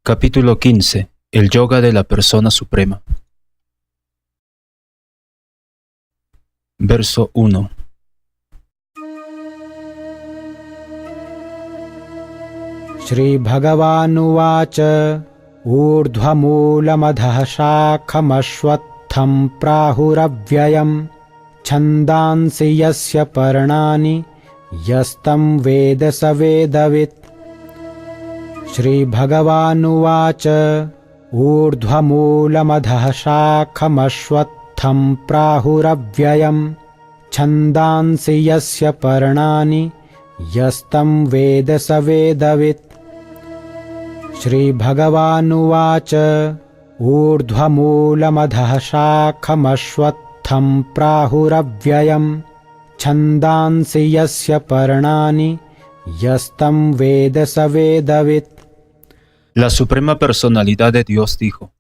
Capítulo 15. El Yoga de la Persona Suprema. Verso 1. Shri Bhagavanuvach Urdhvamoolamadhah Shakhamashwatham Prahuravyayam Chandansi Yasya Parnani Yastam Veda Savedavit. Shri Bhagavanuvach Urdhvamoolamadhah Shakhamashwatham Prahuravyayam Chandansi Yasya Parnani Yastam Veda Savedavit. Shri Bhagavanuvach Urdhvamoolamadhah Shakhamashwatham Prahuravyayam Chandansi Yasya Parnani Yastam Veda Savedavit. La Suprema Personalidad de Dios dijo: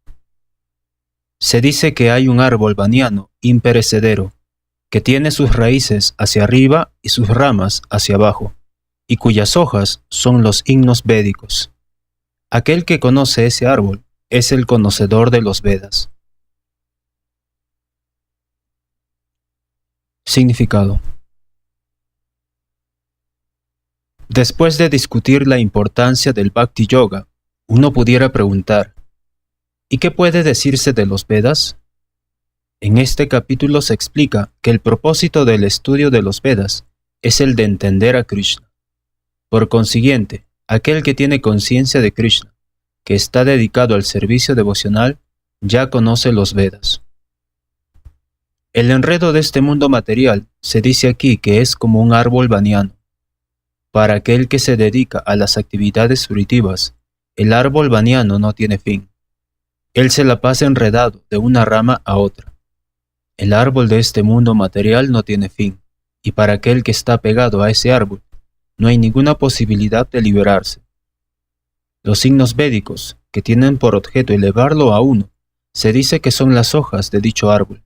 se dice que hay un árbol baniano imperecedero, que tiene sus raíces hacia arriba y sus ramas hacia abajo, y cuyas hojas son los himnos védicos. Aquel que conoce ese árbol es el conocedor de los Vedas. Significado. Después de discutir la importancia del Bhakti Yoga, uno pudiera preguntar: ¿y qué puede decirse de los Vedas? En este capítulo se explica que el propósito del estudio de los Vedas es el de entender a Krishna. Por consiguiente, aquel que tiene conciencia de Krishna, que está dedicado al servicio devocional, ya conoce los Vedas. El enredo de este mundo material se dice aquí que es como un árbol baniano. Para aquel que se dedica a las actividades fruitivas, el árbol baniano no tiene fin. Él se la pasa enredado de una rama a otra. El árbol de este mundo material no tiene fin, y para aquel que está pegado a ese árbol, no hay ninguna posibilidad de liberarse. Los signos védicos, que tienen por objeto elevarlo a uno, se dice que son las hojas de dicho árbol.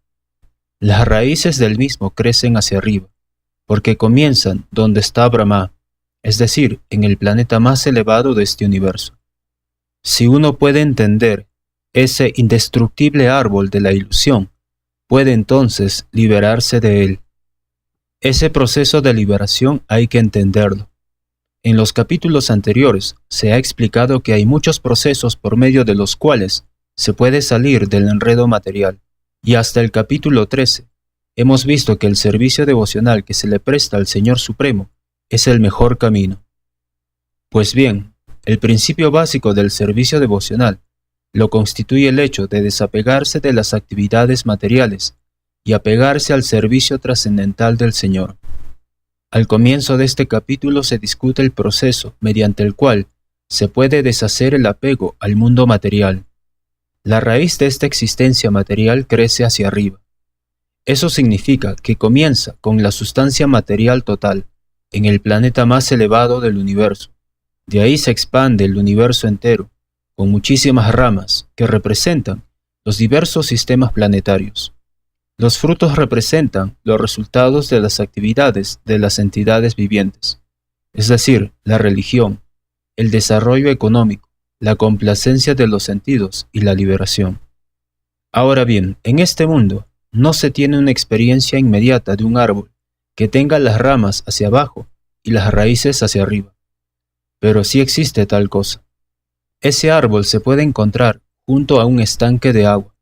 Las raíces del mismo crecen hacia arriba, porque comienzan donde está Brahma, es decir, en el planeta más elevado de este universo. Si uno puede entender ese indestructible árbol de la ilusión, puede entonces liberarse de él. Ese proceso de liberación hay que entenderlo. En los capítulos anteriores se ha explicado que hay muchos procesos por medio de los cuales se puede salir del enredo material, y hasta el capítulo 13 hemos visto que el servicio devocional que se le presta al Señor Supremo es el mejor camino. Pues bien, el principio básico del servicio devocional lo constituye el hecho de desapegarse de las actividades materiales y apegarse al servicio trascendental del Señor. Al comienzo de este capítulo se discute el proceso mediante el cual se puede deshacer el apego al mundo material. La raíz de esta existencia material crece hacia arriba. Eso significa que comienza con la sustancia material total, en el planeta más elevado del universo. De ahí se expande el universo entero, con muchísimas ramas que representan los diversos sistemas planetarios. Los frutos representan los resultados de las actividades de las entidades vivientes, es decir, la religión, el desarrollo económico, la complacencia de los sentidos y la liberación. Ahora bien, en este mundo no se tiene una experiencia inmediata de un árbol que tenga las ramas hacia abajo y las raíces hacia arriba. Pero sí existe tal cosa. Ese árbol se puede encontrar junto a un estanque de agua.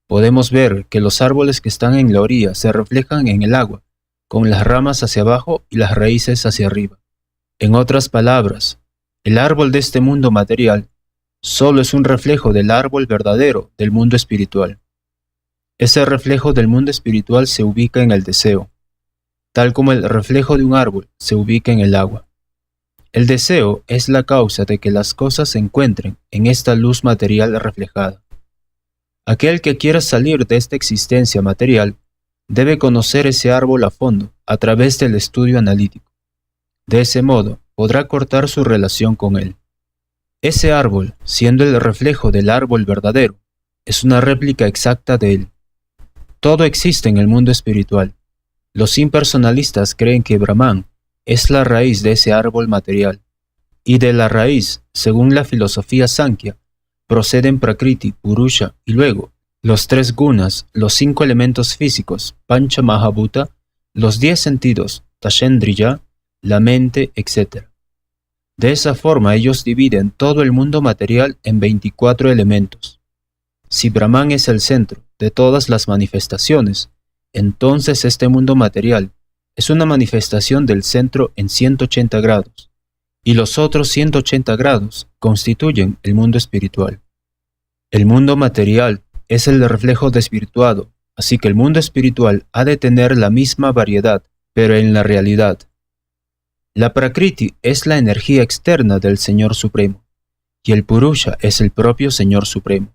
Podemos ver que los árboles que están en la orilla se reflejan en el agua, con las ramas hacia abajo y las raíces hacia arriba. En otras palabras, el árbol de este mundo material solo es un reflejo del árbol verdadero del mundo espiritual. Ese reflejo del mundo espiritual se ubica en el deseo, tal como el reflejo de un árbol se ubica en el agua. El deseo es la causa de que las cosas se encuentren en esta luz material reflejada. Aquel que quiera salir de esta existencia material debe conocer ese árbol a fondo a través del estudio analítico. De ese modo podrá cortar su relación con él. Ese árbol, siendo el reflejo del árbol verdadero, es una réplica exacta de él. Todo existe en el mundo espiritual. Los impersonalistas creen que Brahman es la raíz de ese árbol material, y de la raíz según la filosofía Sankhya, proceden Prakriti, Purusha y luego los 3 gunas, los 5 elementos físicos, Pancha Mahabhuta, los 10 sentidos, Tashendriya, la mente, etc. De esa forma ellos dividen todo el mundo material en 24 elementos. Si Brahman es el centro de todas las manifestaciones, entonces este mundo material es una manifestación del centro en 180 grados, y los otros 180 grados constituyen el mundo espiritual. El mundo material es el reflejo desvirtuado, así que el mundo espiritual ha de tener la misma variedad, pero en la realidad. La Prakriti es la energía externa del Señor Supremo, y el Purusha es el propio Señor Supremo,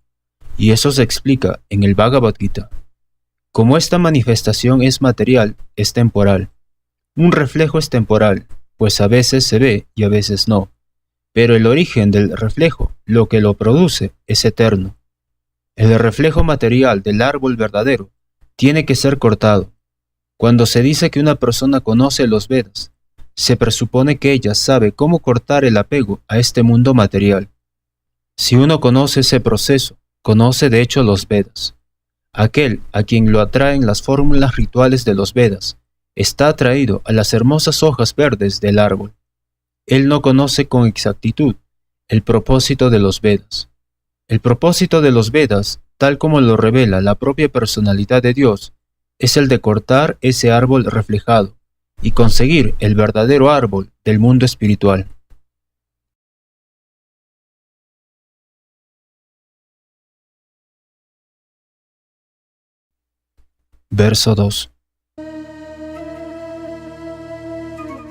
y eso se explica en el Bhagavad Gita. Como esta manifestación es material, es temporal. Un reflejo es temporal, pues a veces se ve y a veces no, pero el origen del reflejo, lo que lo produce, es eterno. El reflejo material del árbol verdadero tiene que ser cortado. Cuando se dice que una persona conoce los Vedas, se presupone que ella sabe cómo cortar el apego a este mundo material. Si uno conoce ese proceso, conoce de hecho los Vedas. Aquel a quien lo atraen las fórmulas rituales de los Vedas está atraído a las hermosas hojas verdes del árbol. Él no conoce con exactitud el propósito de los Vedas. El propósito de los Vedas, tal como lo revela la propia personalidad de Dios, es el de cortar ese árbol reflejado y conseguir el verdadero árbol del mundo espiritual. Verso 2.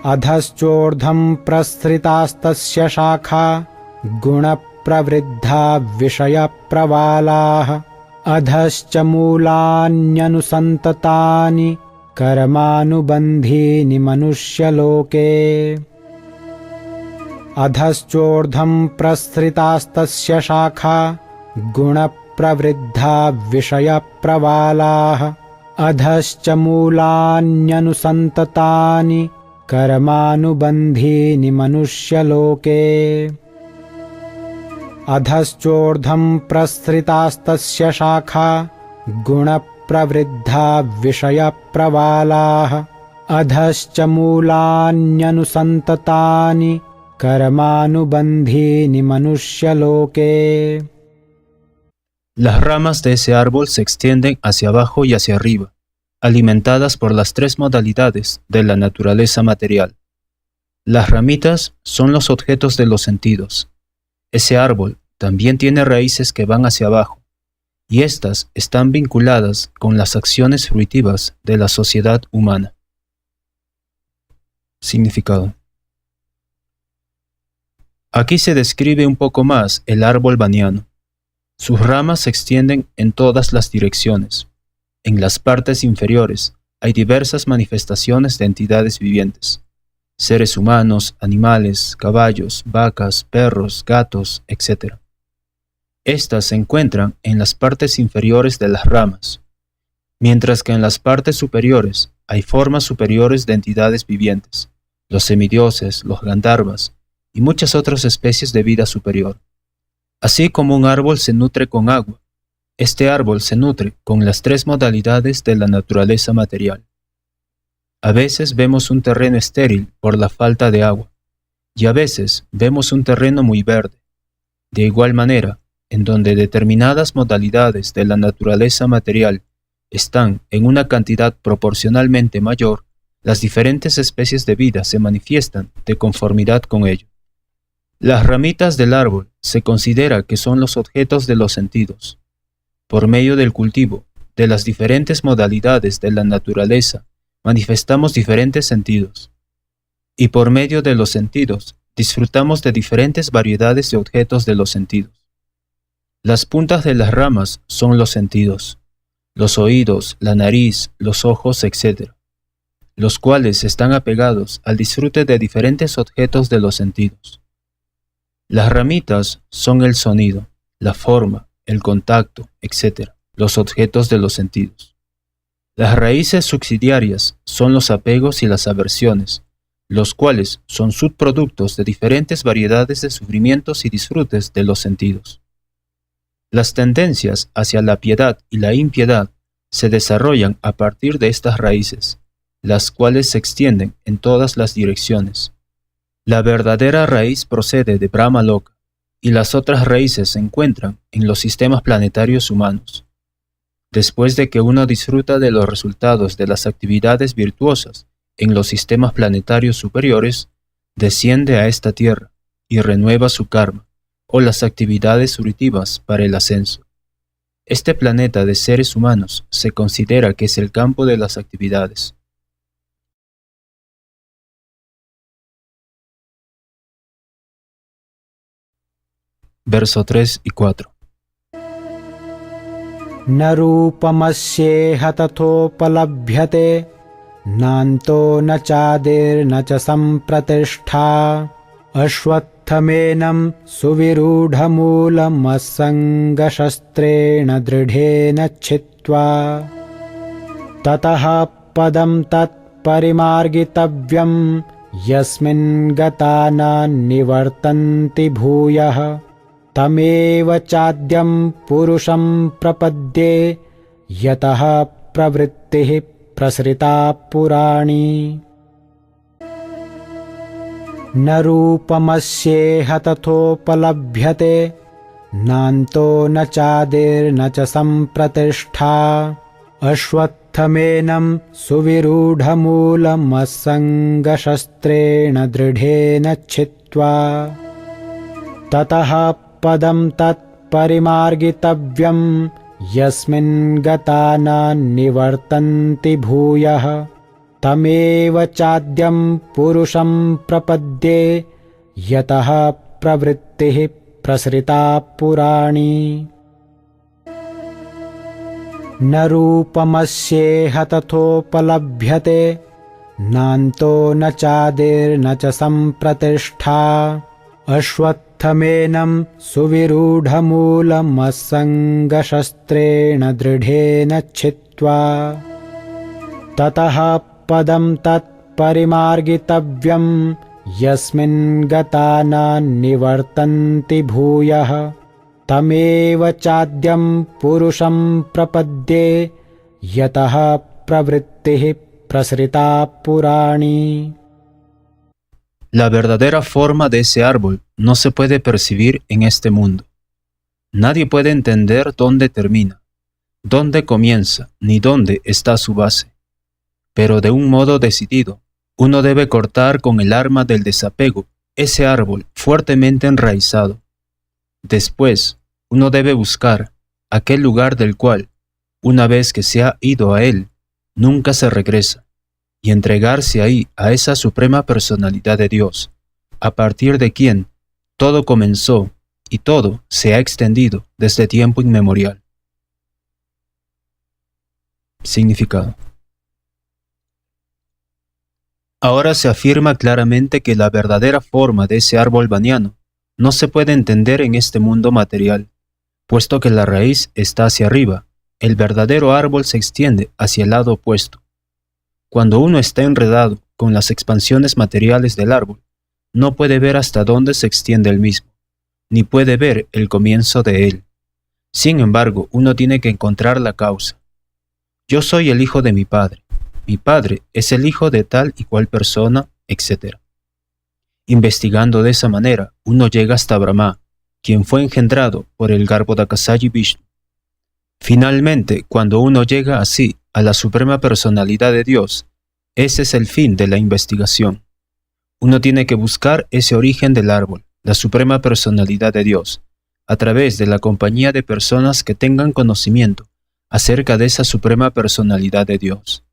अधश्चोर्ध्वं प्रसृतास्तस्य शाखा गुणप्रवृद्धा विषयप्रवालाः अधश्च मूलान्यनुसन्ततानि कर्मानुबन्धीनि मनुष्यलोके अधश्चोर्ध्वं प्रसृतास्तस्य शाखा गुणप्रवृद्धा विषयप्रवालाः अधश्च मूलान्यनुसन्ततानि कर्मानुबन्धीनि मनुष्यलोके अधश्चोर्ध्वं प्रसृतास्तस्य शाखा गुणप्रवृद्धा विषयप्रवालाः अधश्च मूलान्यनुसन्ततानि कर्मानुबन्धीनि मनुष्यलोके. Las ramas de ese árbol se extienden hacia abajo y hacia arriba, alimentadas por las 3 modalidades de la naturaleza material. Las ramitas son los objetos de los sentidos. Ese árbol también tiene raíces que van hacia abajo, y éstas están vinculadas con las acciones fruitivas de la sociedad humana. Significado. Aquí se describe un poco más el árbol baniano. Sus ramas se extienden en todas las direcciones. En las partes inferiores hay diversas manifestaciones de entidades vivientes, seres humanos, animales, caballos, vacas, perros, gatos, etc. Estas se encuentran en las partes inferiores de las ramas, mientras que en las partes superiores hay formas superiores de entidades vivientes, los semidioses, los gandharvas y muchas otras especies de vida superior. Así como un árbol se nutre con agua, este árbol se nutre con las 3 modalidades de la naturaleza material. A veces vemos un terreno estéril por la falta de agua, y a veces vemos un terreno muy verde. De igual manera, en donde determinadas modalidades de la naturaleza material están en una cantidad proporcionalmente mayor, las diferentes especies de vida se manifiestan de conformidad con ello. Las ramitas del árbol se considera que son los objetos de los sentidos. Por medio del cultivo de las diferentes modalidades de la naturaleza, manifestamos diferentes sentidos. Y por medio de los sentidos, disfrutamos de diferentes variedades de objetos de los sentidos. Las puntas de las ramas son los sentidos, los oídos, la nariz, los ojos, etc., los cuales están apegados al disfrute de diferentes objetos de los sentidos. Las ramitas son el sonido, la forma, el contacto, etc., los objetos de los sentidos. Las raíces subsidiarias son los apegos y las aversiones, los cuales son subproductos de diferentes variedades de sufrimientos y disfrutes de los sentidos. Las tendencias hacia la piedad y la impiedad se desarrollan a partir de estas raíces, las cuales se extienden en todas las direcciones. La verdadera raíz procede de Brahma Loka, y las otras raíces se encuentran en los sistemas planetarios humanos. Después de que uno disfruta de los resultados de las actividades virtuosas en los sistemas planetarios superiores, desciende a esta tierra y renueva su karma o las actividades fruitivas para el ascenso. Este planeta de seres humanos se considera que es el campo de las actividades. Verso 3 y 4. न रूपमस्येह तथोपलभ्यते नान्तो न चादिर्न च सम्प्रतिष्ठा अश्वत्थमेनं सुविरूढमूलमसङ्गशस्त्रेण दृढेन छित्त्वा ततः पदं तत्परिमार्गितव्यं यस्मिन् गता न निवर्तन्ति भूयः तमेव चाद्यं पुरुषं प्रपद्ये यतः प्रवृत्तिः प्रसृता पुराणी न रूपमस्येह तथोपलभ्यते नान्तो न चादिर्न च सम्प्रतिष्ठा अश्वत्थमेनं सुविरूढमूलमसङ्गशस्त्रेण दृढेन छित्त्वा ततः पदं तत्परिमार्गितव्यं यस्मिन् गता न निवर्तन्ति भूयः तमेव चाद्यं पुरुषं प्रपद्ये यतः प्रवृत्तिः प्रसृता पुराणी न रूपमस्येह तथोपलभ्यते नान्तो न चादिर्न च सम्प्रतिष्ठा अश्वत्थमेनं सुविरूढमूलमसङ्गशस्त्रेण दृढेन छित्त्वा ततः पदं तत्परिमार्गितव्यं यस्मिन् गता न निवर्तन्ति भूयः तमेव चाद्यं पुरुषं प्रपद्ये यतः प्रवृत्तिः प्रसृता पुराणी La verdadera forma de ese árbol no se puede percibir en este mundo. Nadie puede entender dónde termina, dónde comienza, ni dónde está su base. Pero de un modo decidido, uno debe cortar con el arma del desapego ese árbol fuertemente enraizado. Después, uno debe buscar aquel lugar del cual, una vez que se ha ido a él, nunca se regresa, y entregarse ahí a esa suprema personalidad de Dios, a partir de quien todo comenzó y todo se ha extendido desde tiempo inmemorial. Significado. Ahora se afirma claramente que la verdadera forma de ese árbol baniano no se puede entender en este mundo material, puesto que la raíz está hacia arriba, el verdadero árbol se extiende hacia el lado opuesto. Cuando uno está enredado con las expansiones materiales del árbol, no puede ver hasta dónde se extiende el mismo, ni puede ver el comienzo de él. Sin embargo, uno tiene que encontrar la causa. Yo soy el hijo de mi padre es el hijo de tal y cual persona, etc. Investigando de esa manera, uno llega hasta Brahma, quien fue engendrado por el Garbhodakasayi Vishnu. Finalmente, cuando uno llega así a la suprema personalidad de Dios, ese es el fin de la investigación. Uno tiene que buscar ese origen del árbol, la suprema personalidad de Dios, a través de la compañía de personas que tengan conocimiento acerca de esa suprema personalidad de Dios.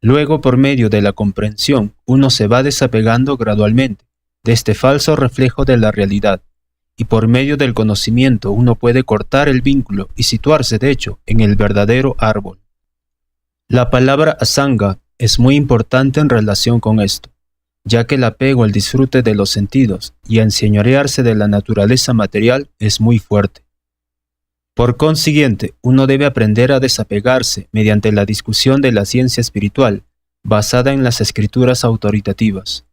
Luego, por medio de la comprensión, uno se va desapegando gradualmente de este falso reflejo de la realidad, y por medio del conocimiento uno puede cortar el vínculo y situarse, de hecho, en el verdadero árbol. La palabra asanga es muy importante en relación con esto, ya que el apego al disfrute de los sentidos y a enseñorearse de la naturaleza material es muy fuerte. Por consiguiente, uno debe aprender a desapegarse mediante la discusión de la ciencia espiritual basada en las escrituras autoritativas,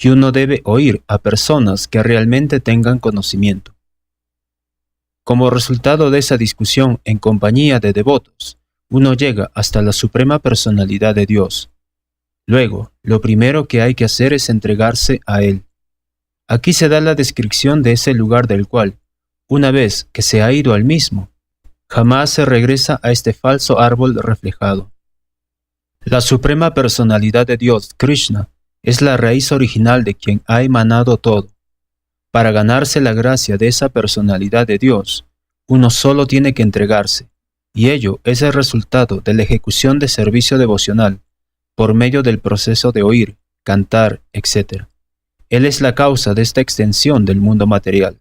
y uno debe oír a personas que realmente tengan conocimiento. Como resultado de esa discusión en compañía de devotos, uno llega hasta la suprema personalidad de Dios. Luego, lo primero que hay que hacer es entregarse a Él. Aquí se da la descripción de ese lugar del cual, una vez que se ha ido al mismo, jamás se regresa a este falso árbol reflejado. La suprema personalidad de Dios, Krishna, es la raíz original de quien ha emanado todo. Para ganarse la gracia de esa personalidad de Dios, uno solo tiene que entregarse, y ello es el resultado de la ejecución de servicio devocional, por medio del proceso de oír, cantar, etc. Él es la causa de esta extensión del mundo material.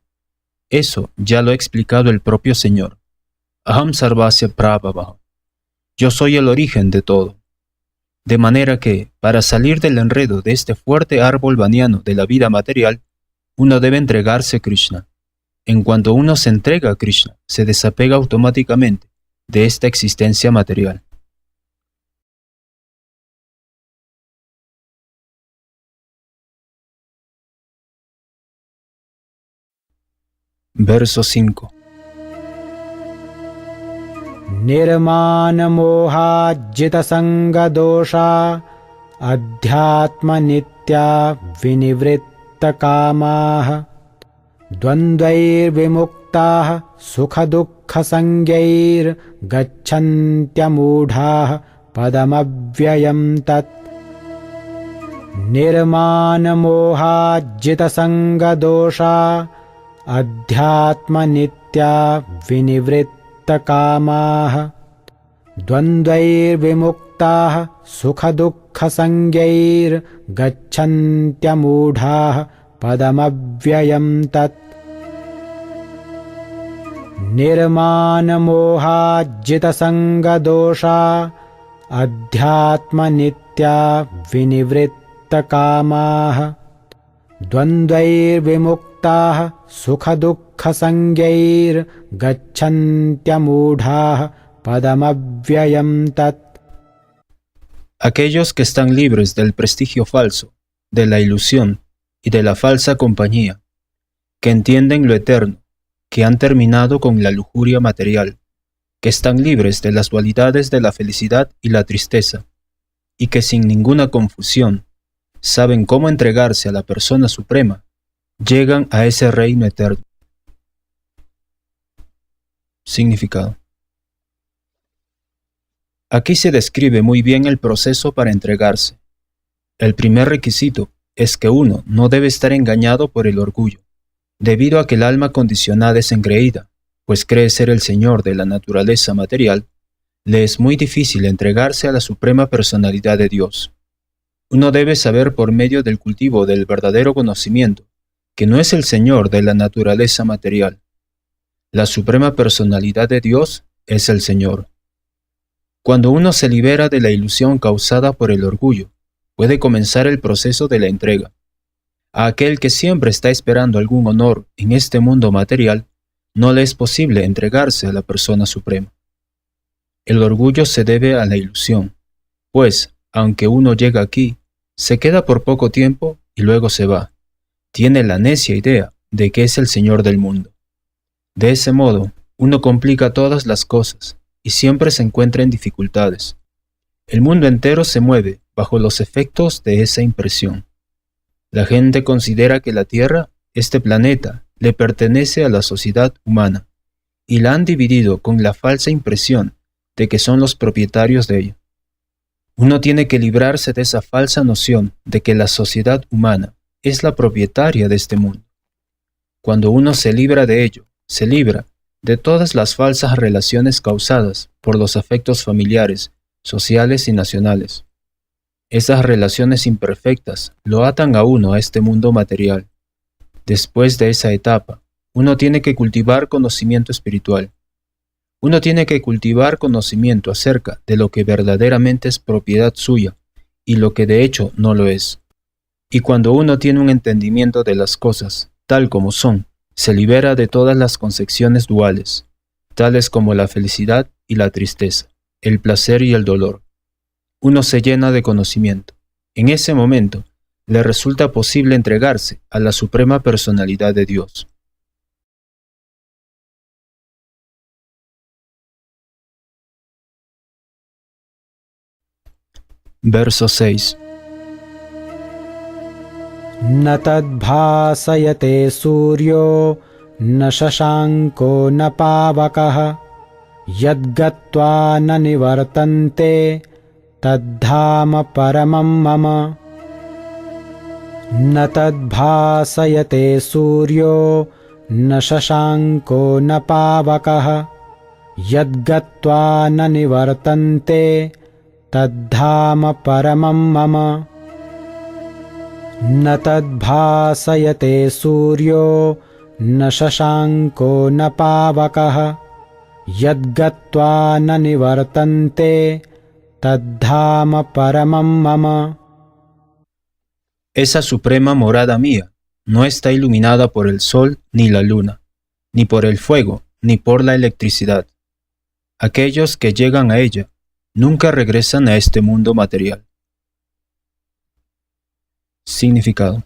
Eso ya lo ha explicado el propio Señor. Aham sarvasya prabhava. Yo soy el origen de todo. De manera que, para salir del enredo de este fuerte árbol vaniano de la vida material, uno debe entregarse a Krishna. En cuanto uno se entrega a Krishna, se desapega automáticamente de esta existencia material. Verso 5. निर्मानमोहाज्जितसङ्गदोषा अध्यात्मनित्या विनिवृत्तकामाः द्वन्द्वैर्विमुक्ताः सुखदुःखसंज्ञैर्गच्छन्त्यमूढाः पदमव्ययं तत् निर्मानमोहाज्जितसङ्गदोषा अध्यात्मनित्या विनिवृत्तकामाः द्वन्द्वैर्विमुक्ताः सुखदुःखसंज्ञैर्गच्छन्त्यमूढाः पदमव्ययं तत् निर्मानमोहाज्जितसङ्गदोषा अध्यात्मनित्या विनिवृत्तकामाः द्वन्द्वैर्विमुक्ताः सुखदुःखसंज्ञैर्गच्छन्त्यमूढाः पदमव्ययं तत्. Aquellos que están libres del prestigio falso, de la ilusión y de la falsa compañía, que entienden lo eterno, que han terminado con la lujuria material, que están libres de las dualidades de la felicidad y la tristeza, y que sin ninguna confusión saben cómo entregarse a la persona suprema, llegan a ese reino eterno. Significado. Aquí se describe muy bien el proceso para entregarse. El primer requisito es que uno no debe estar engañado por el orgullo, debido a que el alma condicionada es engreída, pues cree ser el señor de la naturaleza material, le es muy difícil entregarse a la suprema personalidad de Dios. Uno debe saber por medio del cultivo del verdadero conocimiento que no es el señor de la naturaleza material. La suprema personalidad de Dios es el Señor. Cuando uno se libera de la ilusión causada por el orgullo, puede comenzar el proceso de la entrega. A aquel que siempre está esperando algún honor en este mundo material, no le es posible entregarse a la persona suprema. El orgullo se debe a la ilusión, pues, aunque uno llega aquí, se queda por poco tiempo y luego se va. Tiene la necia idea de que es el Señor del mundo. De ese modo, uno complica todas las cosas y siempre se encuentra en dificultades. El mundo entero se mueve bajo los efectos de esa impresión. La gente considera que la Tierra, este planeta, le pertenece a la sociedad humana, y la han dividido con la falsa impresión de que son los propietarios de ella. Uno tiene que librarse de esa falsa noción de que la sociedad humana es la propietaria de este mundo. Cuando uno se libra de ello, se libra de todas las falsas relaciones causadas por los afectos familiares, sociales y nacionales. Esas relaciones imperfectas lo atan a uno a este mundo material. Después de esa etapa, uno tiene que cultivar conocimiento espiritual. Uno tiene que cultivar conocimiento acerca de lo que verdaderamente es propiedad suya y lo que de hecho no lo es. Y cuando uno tiene un entendimiento de las cosas tal como son, se libera de todas las concepciones duales, tales como la felicidad y la tristeza, el placer y el dolor. Uno se llena de conocimiento. En ese momento, le resulta posible entregarse a la Suprema Personalidad de Dios. Verso 6. न तद्भासयते सूर्यो न शशाङ्को न पावकः यद्गत्वा न निवर्तन्ते तद्धाम परमं मम न तद्भासयते सूर्यो न शशाङ्को न पावकः यद्गत्वा न निवर्तन्ते तद्धाम परमं मम न तद्भासयते सूर्यो न शशाङ्को न पावकः यद्गत्वा न निवर्तन्ते तद्धाम परमं मम. Esa suprema morada mía no está iluminada por el sol ni la luna, ni por el fuego, ni por la electricidad. Aquellos que llegan a ella nunca regresan a este mundo material. Significado.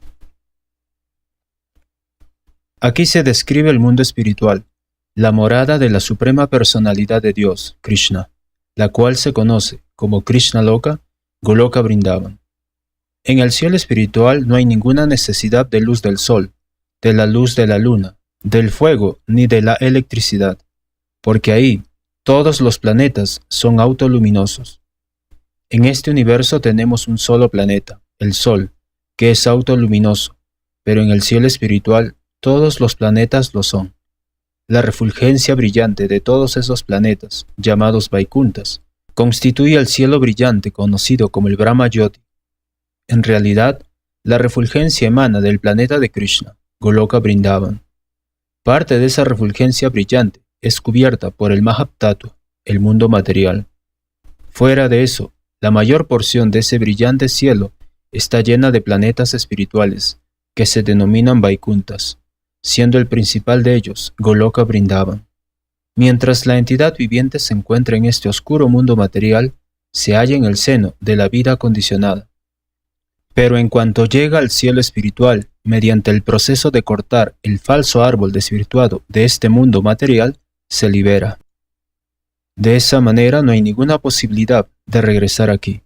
Aquí se describe el mundo espiritual, la morada de la Suprema Personalidad de Dios, Krishna, la cual se conoce como Krishna Loka, Goloka Vrindavan. En el cielo espiritual no hay ninguna necesidad de luz del sol, de la luz de la luna, del fuego ni de la electricidad, porque ahí todos los planetas son autoluminosos. En este universo tenemos un solo planeta, el Sol, que es autoluminoso, pero en el cielo espiritual todos los planetas lo son. La refulgencia brillante de todos esos planetas, llamados Vaikunthas, constituye el cielo brillante conocido como el Brahma Jyoti. En realidad, la refulgencia emana del planeta de Krishna, Goloka Vrindavan. Parte de esa refulgencia brillante es cubierta por el Mahatattva, el mundo material. Fuera de eso, la mayor porción de ese brillante cielo está llena de planetas espirituales, que se denominan Vaikunthas, siendo el principal de ellos Goloka Vrindavan. Mientras la entidad viviente se encuentra en este oscuro mundo material, se halla en el seno de la vida condicionada. Pero en cuanto llega al cielo espiritual, mediante el proceso de cortar el falso árbol desvirtuado de este mundo material, se libera. De esa manera no hay ninguna posibilidad de regresar aquí.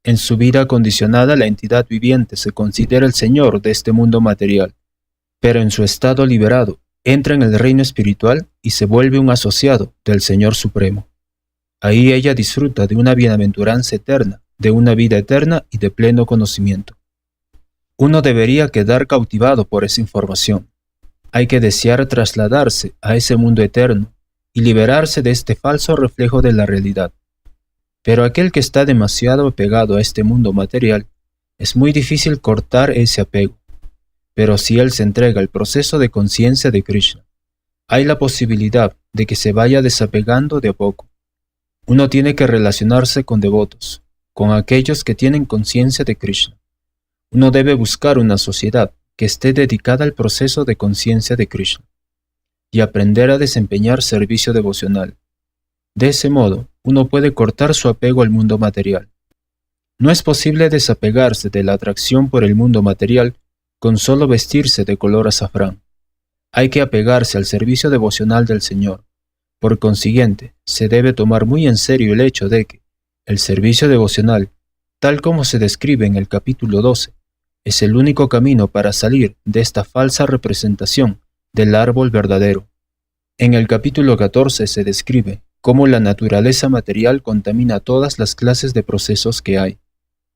En su vida condicionada, la entidad viviente se considera el señor de este mundo material, pero en su estado liberado, entra en el reino espiritual y se vuelve un asociado del Señor Supremo. Ahí ella disfruta de una bienaventuranza eterna, de una vida eterna y de pleno conocimiento. Uno debería quedar cautivado por esa información. Hay que desear trasladarse a ese mundo eterno y liberarse de este falso reflejo de la realidad. Pero aquel que está demasiado apegado a este mundo material, es muy difícil cortar ese apego. Pero si él se entrega al proceso de conciencia de Krishna, hay la posibilidad de que se vaya desapegando de a poco. Uno tiene que relacionarse con devotos, con aquellos que tienen conciencia de Krishna. Uno debe buscar una sociedad que esté dedicada al proceso de conciencia de Krishna y aprender a desempeñar servicio devocional. De ese modo, uno puede cortar su apego al mundo material. No es posible desapegarse de la atracción por el mundo material con solo vestirse de color azafrán. Hay que apegarse al servicio devocional del Señor. Por consiguiente, se debe tomar muy en serio el hecho de que el servicio devocional, tal como se describe en el capítulo 12, es el único camino para salir de esta falsa representación del árbol verdadero. En el capítulo 14 se describe cómo la naturaleza material contamina todas las clases de procesos que hay.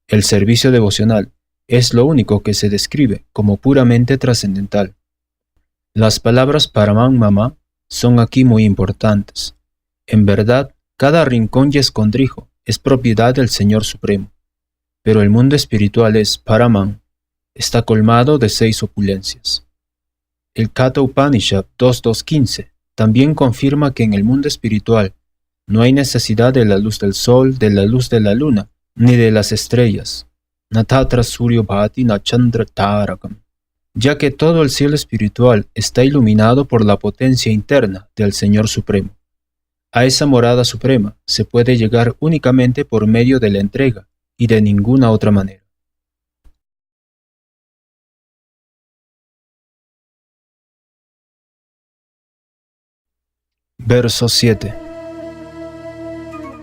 El servicio devocional es lo único que se describe como puramente trascendental. Las palabras Paramam Mama son aquí muy importantes. En verdad, cada rincón y escondrijo es propiedad del Señor Supremo, pero el mundo espiritual es Paramam, está colmado de 6 opulencias. El Katha Upanishad 2.2.15 también confirma que en el mundo espiritual no hay necesidad de la luz del sol, de la luz de la luna, ni de las estrellas, Natatra Suryo Bhati Nachandra Tarakam, ya que todo el cielo espiritual está iluminado por la potencia interna del Señor Supremo. A esa morada suprema se puede llegar únicamente por medio de la entrega y de ninguna otra manera. Verso 7.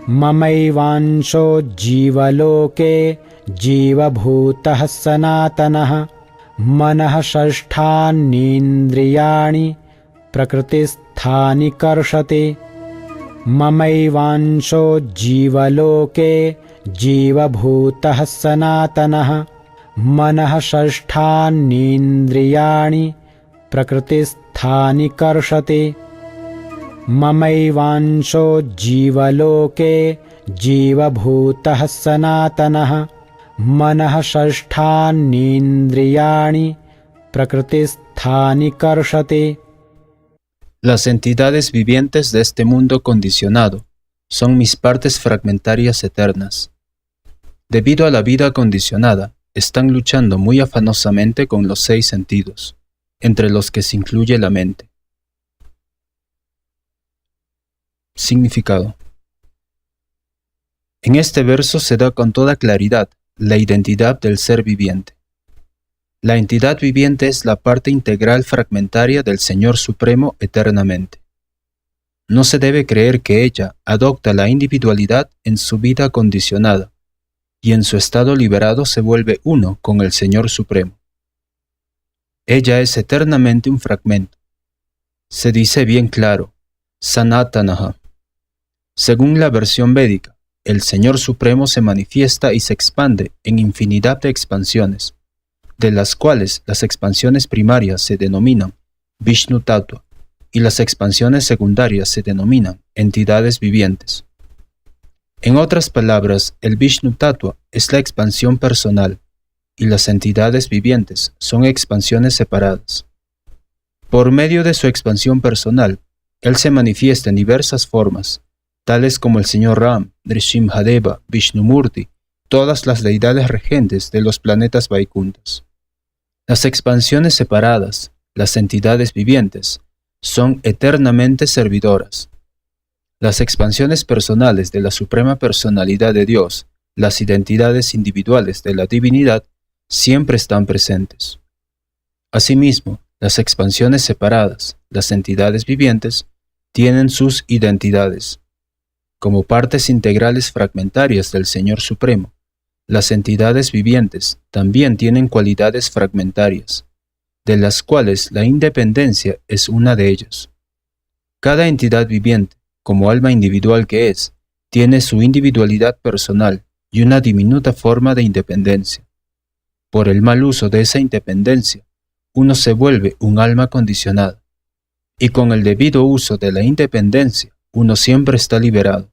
ममैवांशो जीवलोके जीवभूतः सनातनः मनः षष्ठानीन्द्रियाणि प्रकृतिस्थानि कर्षति ममैवांशो जीवलोके जीवभूतः सनातनः मनः षष्ठानीन्द्रियाणि प्रकृतिस्थानि कर्षति ममैवांशो जीवलोके जीवभूतः सनातनः मनः षष्ठानीन्द्रियाणि प्रकृतिस्थानि कर्षति. Las entidades vivientes de este mundo condicionado son mis partes fragmentarias eternas. Debido a la vida condicionada, están luchando muy afanosamente con los 6 sentidos, entre los que se incluye la mente. Significado. En este verso se da con toda claridad la identidad del ser viviente. La entidad viviente es la parte integral fragmentaria del Señor Supremo eternamente. No se debe creer que ella adopta la individualidad en su vida condicionada y en su estado liberado se vuelve uno con el Señor Supremo. Ella es eternamente un fragmento. Se dice bien claro, Sanatanaha. Según la versión védica, el Señor Supremo se manifiesta y se expande en infinidad de expansiones, de las cuales las expansiones primarias se denominan Vishnu Tattva y las expansiones secundarias se denominan entidades vivientes. En otras palabras, el Vishnu Tattva es la expansión personal y las entidades vivientes son expansiones separadas. Por medio de su expansión personal, Él se manifiesta en diversas formas, tales como el Señor Ram, Nrsimhadeva, Vishnumurti, todas las deidades regentes de los planetas Vaikunthas. Las expansiones separadas, las entidades vivientes, son eternamente servidoras. Las expansiones personales de la Suprema Personalidad de Dios, las identidades individuales de la divinidad, siempre están presentes. Asimismo, las expansiones separadas, las entidades vivientes, tienen sus identidades. Como partes integrales fragmentarias del Señor Supremo, las entidades vivientes también tienen cualidades fragmentarias, de las cuales la independencia es una de ellas. Cada entidad viviente, como alma individual que es, tiene su individualidad personal y una diminuta forma de independencia. Por el mal uso de esa independencia, uno se vuelve un alma condicionada, y con el debido uso de la independencia, uno siempre está liberado.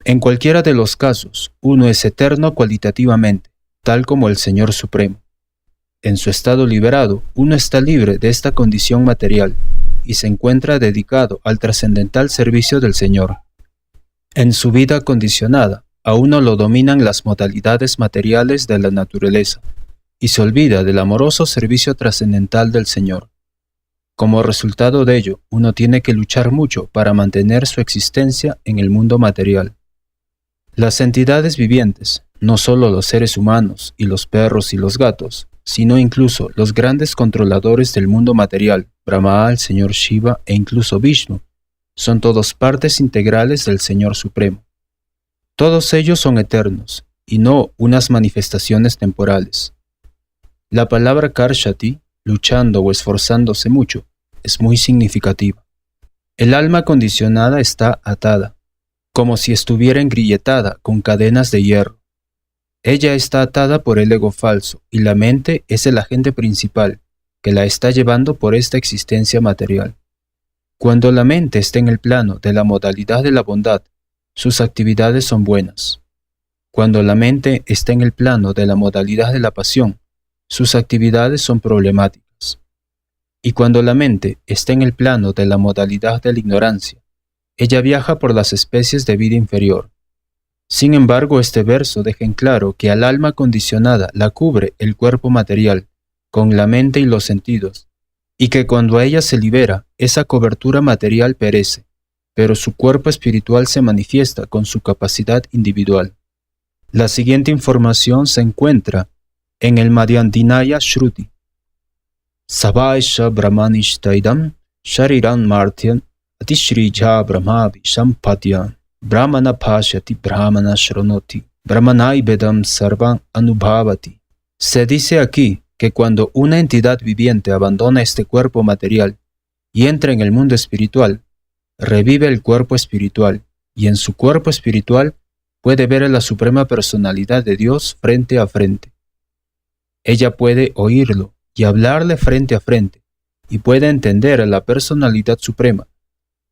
En cualquiera de los casos, uno es eterno cualitativamente, tal como el Señor Supremo. En su estado liberado, uno está libre de esta condición material y se encuentra dedicado al trascendental servicio del Señor. En su vida condicionada, a uno lo dominan las modalidades materiales de la naturaleza y se olvida del amoroso servicio trascendental del Señor. Como resultado de ello, uno tiene que luchar mucho para mantener su existencia en el mundo material. Las entidades vivientes, no solo los seres humanos y los perros y los gatos, sino incluso los grandes controladores del mundo material, Brahma, el Señor Shiva e incluso Vishnu, son todos partes integrales del Señor Supremo. Todos ellos son eternos, y no unas manifestaciones temporales. La palabra karshati, luchando o esforzándose mucho, es muy significativa. El alma condicionada está atada, como si estuviera engrilletada con cadenas de hierro. Ella está atada por el ego falso, y la mente es el agente principal que la está llevando por esta existencia material. Cuando la mente está en el plano de la modalidad de la bondad, sus actividades son buenas. Cuando la mente está en el plano de la modalidad de la pasión, sus actividades son problemáticas. Y cuando la mente está en el plano de la modalidad de la ignorancia, ella viaja por las especies de vida inferior. Sin embargo, este verso deja en claro que al alma condicionada la cubre el cuerpo material, con la mente y los sentidos, y que cuando a ella se libera, esa cobertura material perece, pero su cuerpo espiritual se manifiesta con su capacidad individual. La siguiente información se encuentra en el Madhyandinaya Shruti. Sabaisha Brahmanishtaidam Shariran Martyan Atishriya Brahmavi Sampatya Brahmana Pashyati Brahmana Shronoti Brahmanai Vedam Sarvam Anubhavati. Se dice aquí que cuando una entidad viviente abandona este cuerpo material y entra en el mundo espiritual, revive el cuerpo espiritual y en su cuerpo espiritual puede ver a la Suprema Personalidad de Dios frente a frente. Ella puede oírlo y hablarle frente a frente y puede entender a la Personalidad Suprema,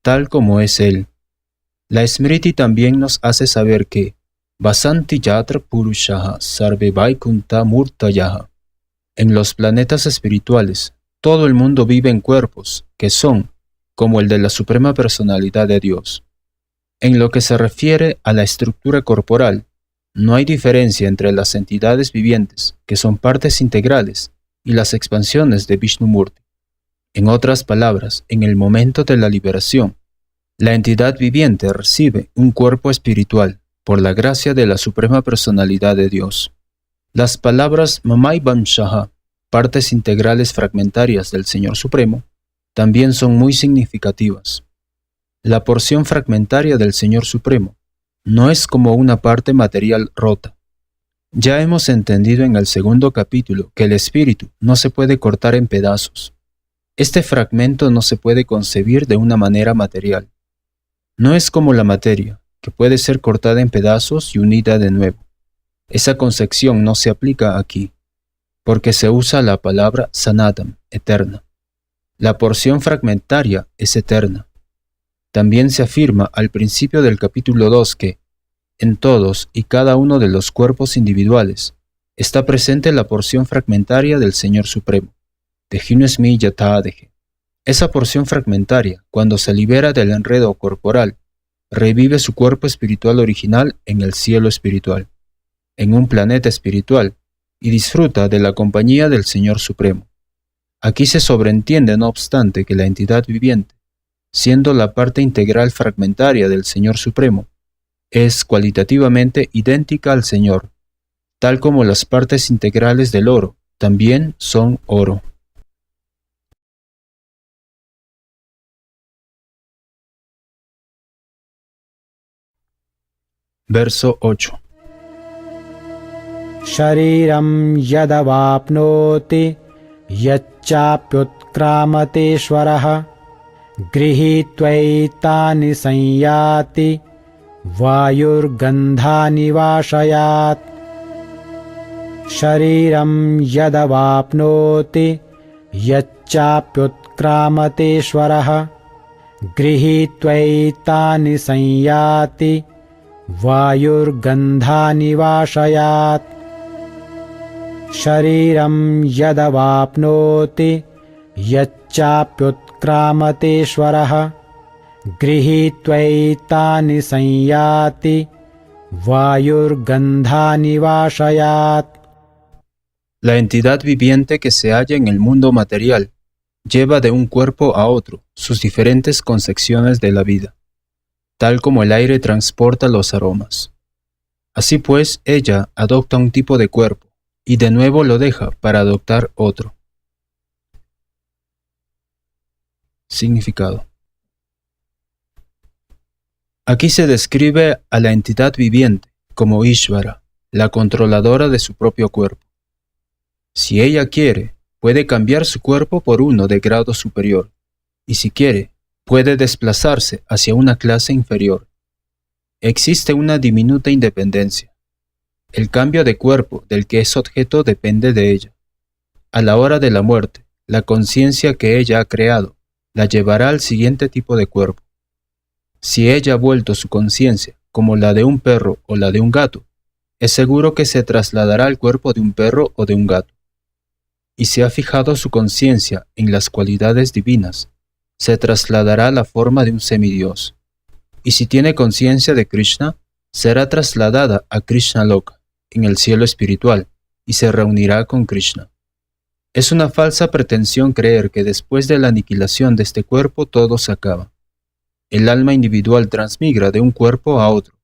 tal como es Él. La Smriti también nos hace saber que Vasanti Yatra Purushaha Sarve Vaikunta Murtayaha. En los planetas espirituales, todo el mundo vive en cuerpos que son como el de la Suprema Personalidad de Dios. En lo que se refiere a la estructura corporal, no hay diferencia entre las entidades vivientes, que son partes integrales, y las expansiones de Vishnumurti. En otras palabras, en el momento de la liberación, la entidad viviente recibe un cuerpo espiritual por la gracia de la Suprema Personalidad de Dios. Las palabras Mamai Vamshaha, partes integrales fragmentarias del Señor Supremo, también son muy significativas. La porción fragmentaria del Señor Supremo no es como una parte material rota. Ya hemos entendido en el segundo capítulo que el espíritu no se puede cortar en pedazos. Este fragmento no se puede concebir de una manera material. No es como la materia, que puede ser cortada en pedazos y unida de nuevo. Esa concepción no se aplica aquí, porque se usa la palabra Sanatam, eterna. La porción fragmentaria es eterna. También se afirma al principio del capítulo 2 que, en todos y cada uno de los cuerpos individuales, está presente la porción fragmentaria del Señor Supremo, de Hinusmi Yatadeje. Esa porción fragmentaria, cuando se libera del enredo corporal, revive su cuerpo espiritual original en el cielo espiritual, en un planeta espiritual, y disfruta de la compañía del Señor Supremo. Aquí se sobreentiende, no obstante, que la entidad viviente, siendo la parte integral fragmentaria del Señor Supremo, es cualitativamente idéntica al Señor, tal como las partes integrales del oro también son oro. Verso 8. Shariram yadavapnoti yachapyutkramate gृहीत्वैतानि संयाति वायुर्गन्धानि वाशयात् शरीरं यदवाप्नोति यच्चाप्युत्क्रामतेश्वरः गृहीत्वैतानि संयाति वायुर्गन्धानि वाशयात् शरीरं यदवाप्नोति यच्चाप्युत्क्रामतेश्वरः गृहीत्वैतानि संयाति वायुर्गन्धानि वाशयात्. La entidad viviente que se halla en el mundo material lleva de un cuerpo a otro sus diferentes concepciones de la vida, tal como el aire transporta los aromas. Así pues, ella adopta un tipo de cuerpo y de nuevo lo deja para adoptar otro. Significado. Aquí se describe a la entidad viviente como Ishvara, la controladora de su propio cuerpo. Si ella quiere, puede cambiar su cuerpo por uno de grado superior, y si quiere, puede desplazarse hacia una clase inferior. Existe una diminuta independencia. El cambio de cuerpo del que es objeto depende de ella. A la hora de la muerte, la conciencia que ella ha creado la llevará al siguiente tipo de cuerpo. Si ella ha vuelto su conciencia como la de un perro o la de un gato, es seguro que se trasladará al cuerpo de un perro o de un gato. Y si ha fijado su conciencia en las cualidades divinas, se trasladará a la forma de un semidios. Y si tiene conciencia de Krishna, será trasladada a Krishna Loka, en el cielo espiritual, y se reunirá con Krishna. Es una falsa pretensión creer que después de la aniquilación de este cuerpo todo se acaba. El alma individual transmigra de un cuerpo a otro,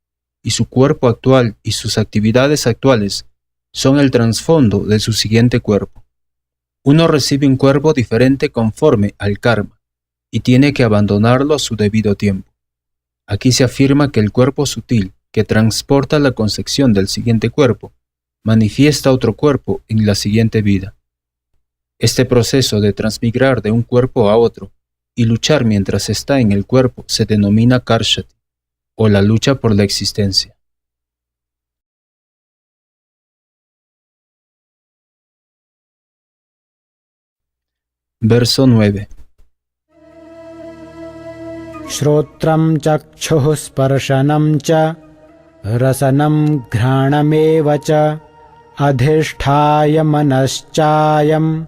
y su cuerpo actual y sus actividades actuales son el trasfondo de su siguiente cuerpo. Uno recibe un cuerpo diferente conforme al karma, y tiene que abandonarlo a su debido tiempo. Aquí se afirma que el cuerpo sutil, que transporta la concepción del siguiente cuerpo, manifiesta otro cuerpo en la siguiente vida. Este proceso de transmigrar de un cuerpo a otro y luchar mientras está en el cuerpo se denomina karshati, o la lucha por la existencia. Verso 9. Shrotram chakchuh sparshanam cha rasanam ghranameva cha adhisthaya manaschayam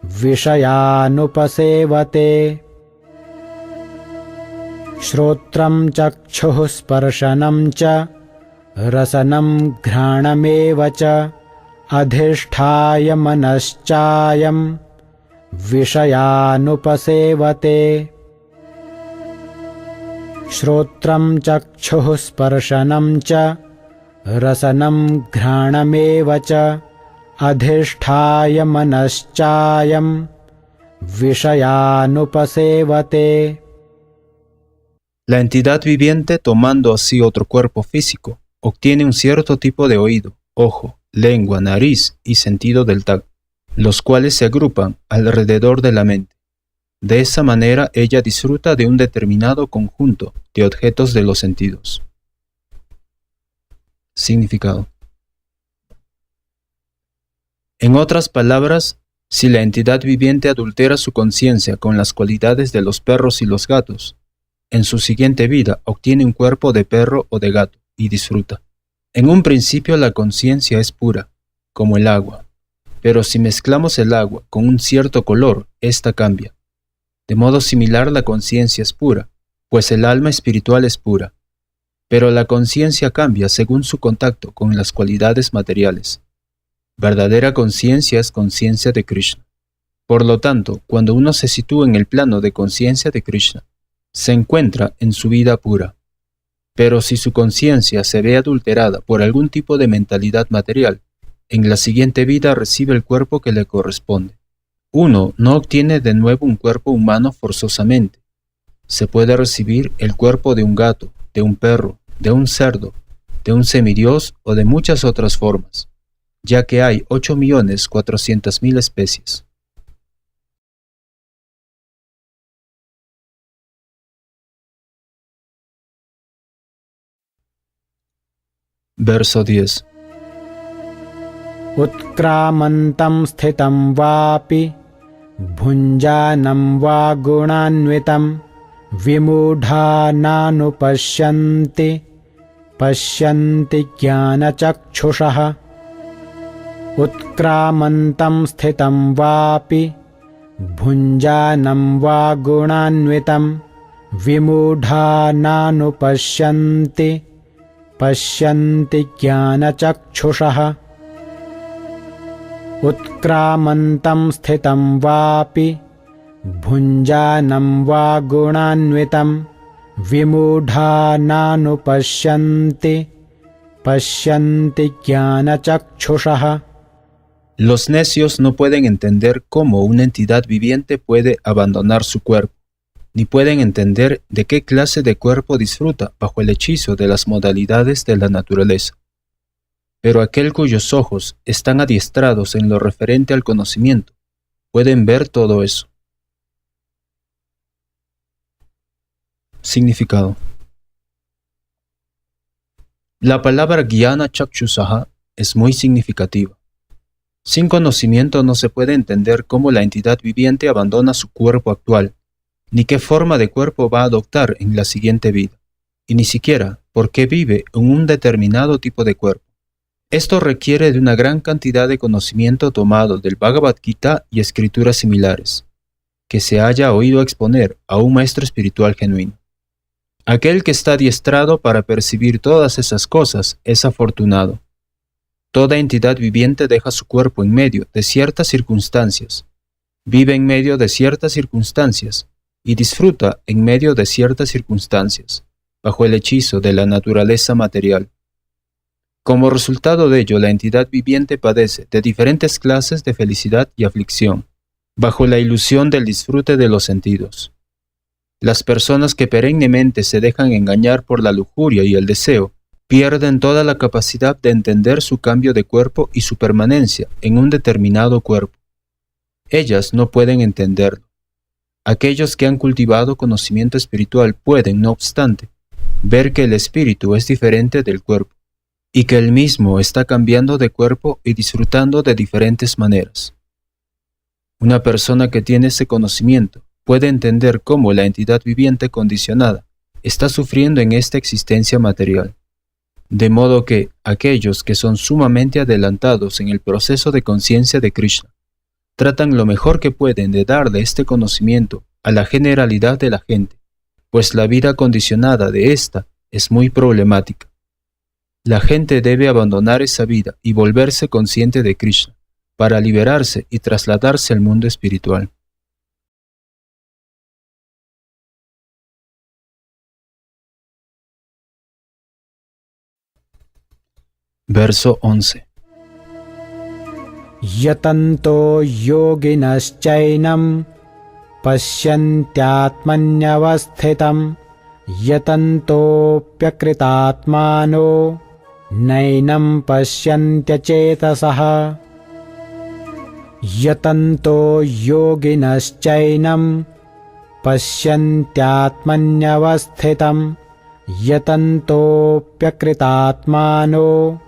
vishayanupasevate. Shrotram chakchuh sparshanam cha rasanam ghranameva cha adhisthaya manaschayam vishayanupasevate. Shrotram chakchuh sparshanam cha rasanam ghranameva cha adhisthaya manaschayam vishayanupasevate. La entidad viviente, tomando así otro cuerpo físico, obtiene un cierto tipo de oído, ojo, lengua, nariz y sentido del tacto, los cuales se agrupan alrededor de la mente. De esa manera ella disfruta de un determinado conjunto de objetos de los sentidos. Significado. En otras palabras, si la entidad viviente adultera su conciencia con las cualidades de los perros y los gatos, en su siguiente vida obtiene un cuerpo de perro o de gato y disfruta. En un principio la conciencia es pura, como el agua, pero si mezclamos el agua con un cierto color, ésta cambia. De modo similar la conciencia es pura, pues el alma espiritual es pura, pero la conciencia cambia según su contacto con las cualidades materiales. Verdadera conciencia es conciencia de Krishna. Por lo tanto, cuando uno se sitúa en el plano de conciencia de Krishna, se encuentra en su vida pura. Pero si su conciencia se ve adulterada por algún tipo de mentalidad material, en la siguiente vida recibe el cuerpo que le corresponde. Uno no obtiene de nuevo un cuerpo humano forzosamente. Se puede recibir el cuerpo de un gato, de un perro, de un cerdo, de un semidios o de muchas otras formas, ya que hay 8.400.000 especies. Verso 10. Utkramantam sthitam vapi bhunjanam va gunanvitam vimudha nanupashyanti pashyanti jnanachakshushaha. Utkramantam sthitam vapi bhunjanam va gunanvitam vimudha nanupashyanti pashyanti jnanachakshushaha. Utkramantam sthitam vapi bhunjanam va gunanvitam vimudha nanupashyanti pashyanti jnanachakshushaha. Los necios no pueden entender cómo una entidad viviente puede abandonar su cuerpo, ni pueden entender de qué clase de cuerpo disfruta bajo el hechizo de las modalidades de la naturaleza. Pero aquel cuyos ojos están adiestrados en lo referente al conocimiento, pueden ver todo eso. Significado. La palabra Jnana Chakshusaha es muy significativa. Sin conocimiento no se puede entender cómo la entidad viviente abandona su cuerpo actual, ni qué forma de cuerpo va a adoptar en la siguiente vida, y ni siquiera por qué vive en un determinado tipo de cuerpo. Esto requiere de una gran cantidad de conocimiento tomado del Bhagavad Gita y escrituras similares, que se haya oído exponer a un maestro espiritual genuino. Aquel que está adiestrado para percibir todas esas cosas es afortunado. Toda entidad viviente deja su cuerpo en medio de ciertas circunstancias, vive en medio de ciertas circunstancias y disfruta en medio de ciertas circunstancias, bajo el hechizo de la naturaleza material. Como resultado de ello, la entidad viviente padece de diferentes clases de felicidad y aflicción, bajo la ilusión del disfrute de los sentidos. Las personas que perennemente se dejan engañar por la lujuria y el deseo pierden toda la capacidad de entender su cambio de cuerpo y su permanencia en un determinado cuerpo. Ellas no pueden entenderlo. Aquellos que han cultivado conocimiento espiritual pueden, no obstante, ver que el espíritu es diferente del cuerpo y que el mismo está cambiando de cuerpo y disfrutando de diferentes maneras. Una persona que tiene ese conocimiento puede entender cómo la entidad viviente condicionada está sufriendo en esta existencia material. De modo que aquellos que son sumamente adelantados en el proceso de conciencia de Krishna tratan lo mejor que pueden de darle este conocimiento a la generalidad de la gente, pues la vida condicionada de ésta es muy problemática. La gente debe abandonar esa vida y volverse consciente de Krishna, para liberarse y trasladarse al mundo espiritual. Verso 11. Yatanto yoginaschainam pasyantятманьявастхитам yatantopyakritatmano nainam pasyantyachetasah. Yatanto yoginaschainam pasyantятманьявастхитам yatantopyakritatmano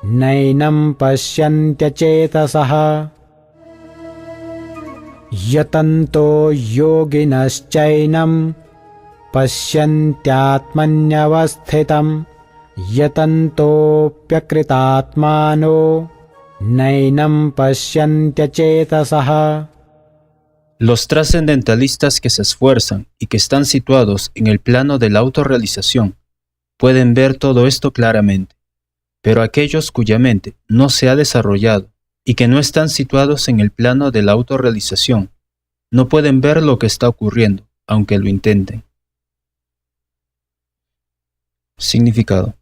nainam pasyantyachetasah. Yatanto yoginaschainam pasyantятманьявастхитам yatantopyakritatmano nainam pasyantyachetasah. Los trascendentalistas que se esfuerzan y que están situados en el plano de la autorrealización pueden ver todo esto claramente. Pero aquellos cuya mente no se ha desarrollado y que no están situados en el plano de la autorrealización, no pueden ver lo que está ocurriendo, aunque lo intenten. Significado.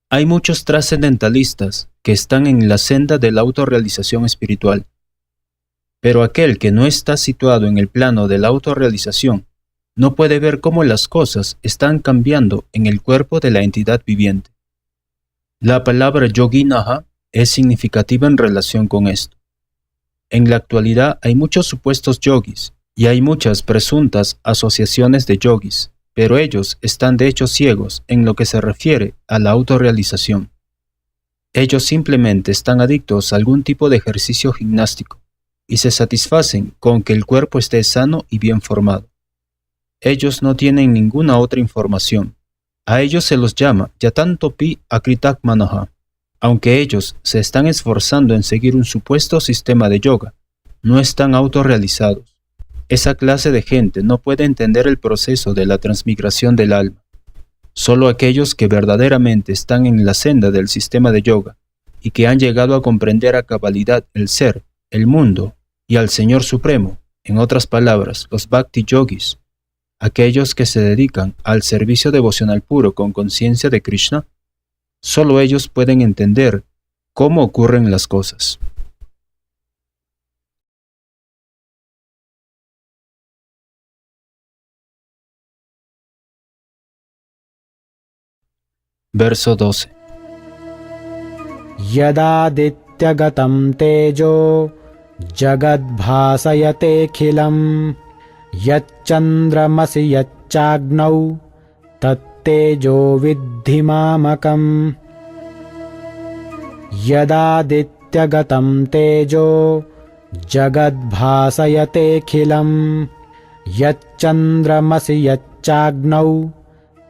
Hay muchos trascendentalistas que están en la senda de la autorrealización espiritual, pero aquel que no está situado en el plano de la autorrealización no puede ver cómo las cosas están cambiando en el cuerpo de la entidad viviente. La palabra yoginaha es significativa en relación con esto. En la actualidad hay muchos supuestos yogis y hay muchas presuntas asociaciones de yogis, pero ellos están de hecho ciegos en lo que se refiere a la autorrealización. Ellos simplemente están adictos a algún tipo de ejercicio gimnástico y se satisfacen con que el cuerpo esté sano y bien formado. Ellos no tienen ninguna otra información. A ellos se los llama yatantopi akritatmanaha. Aunque ellos se están esforzando en seguir un supuesto sistema de yoga, no están autorrealizados. Esa clase de gente no puede entender el proceso de la transmigración del alma. Solo aquellos que verdaderamente están en la senda del sistema de yoga y que han llegado a comprender a cabalidad el ser, el mundo y al Señor Supremo, en otras palabras, los Bhakti Yogis, aquellos que se dedican al servicio devocional puro con conciencia de Krishna, solo ellos pueden entender cómo ocurren las cosas. Verso 12. Yadadityagatam tejo jagadbhasayatekhilam yachandramasi yachagnau tattejo viddhimamakam. Yadadityagatam tejo jagadbhasayatekhilam yachandramasi yachagnau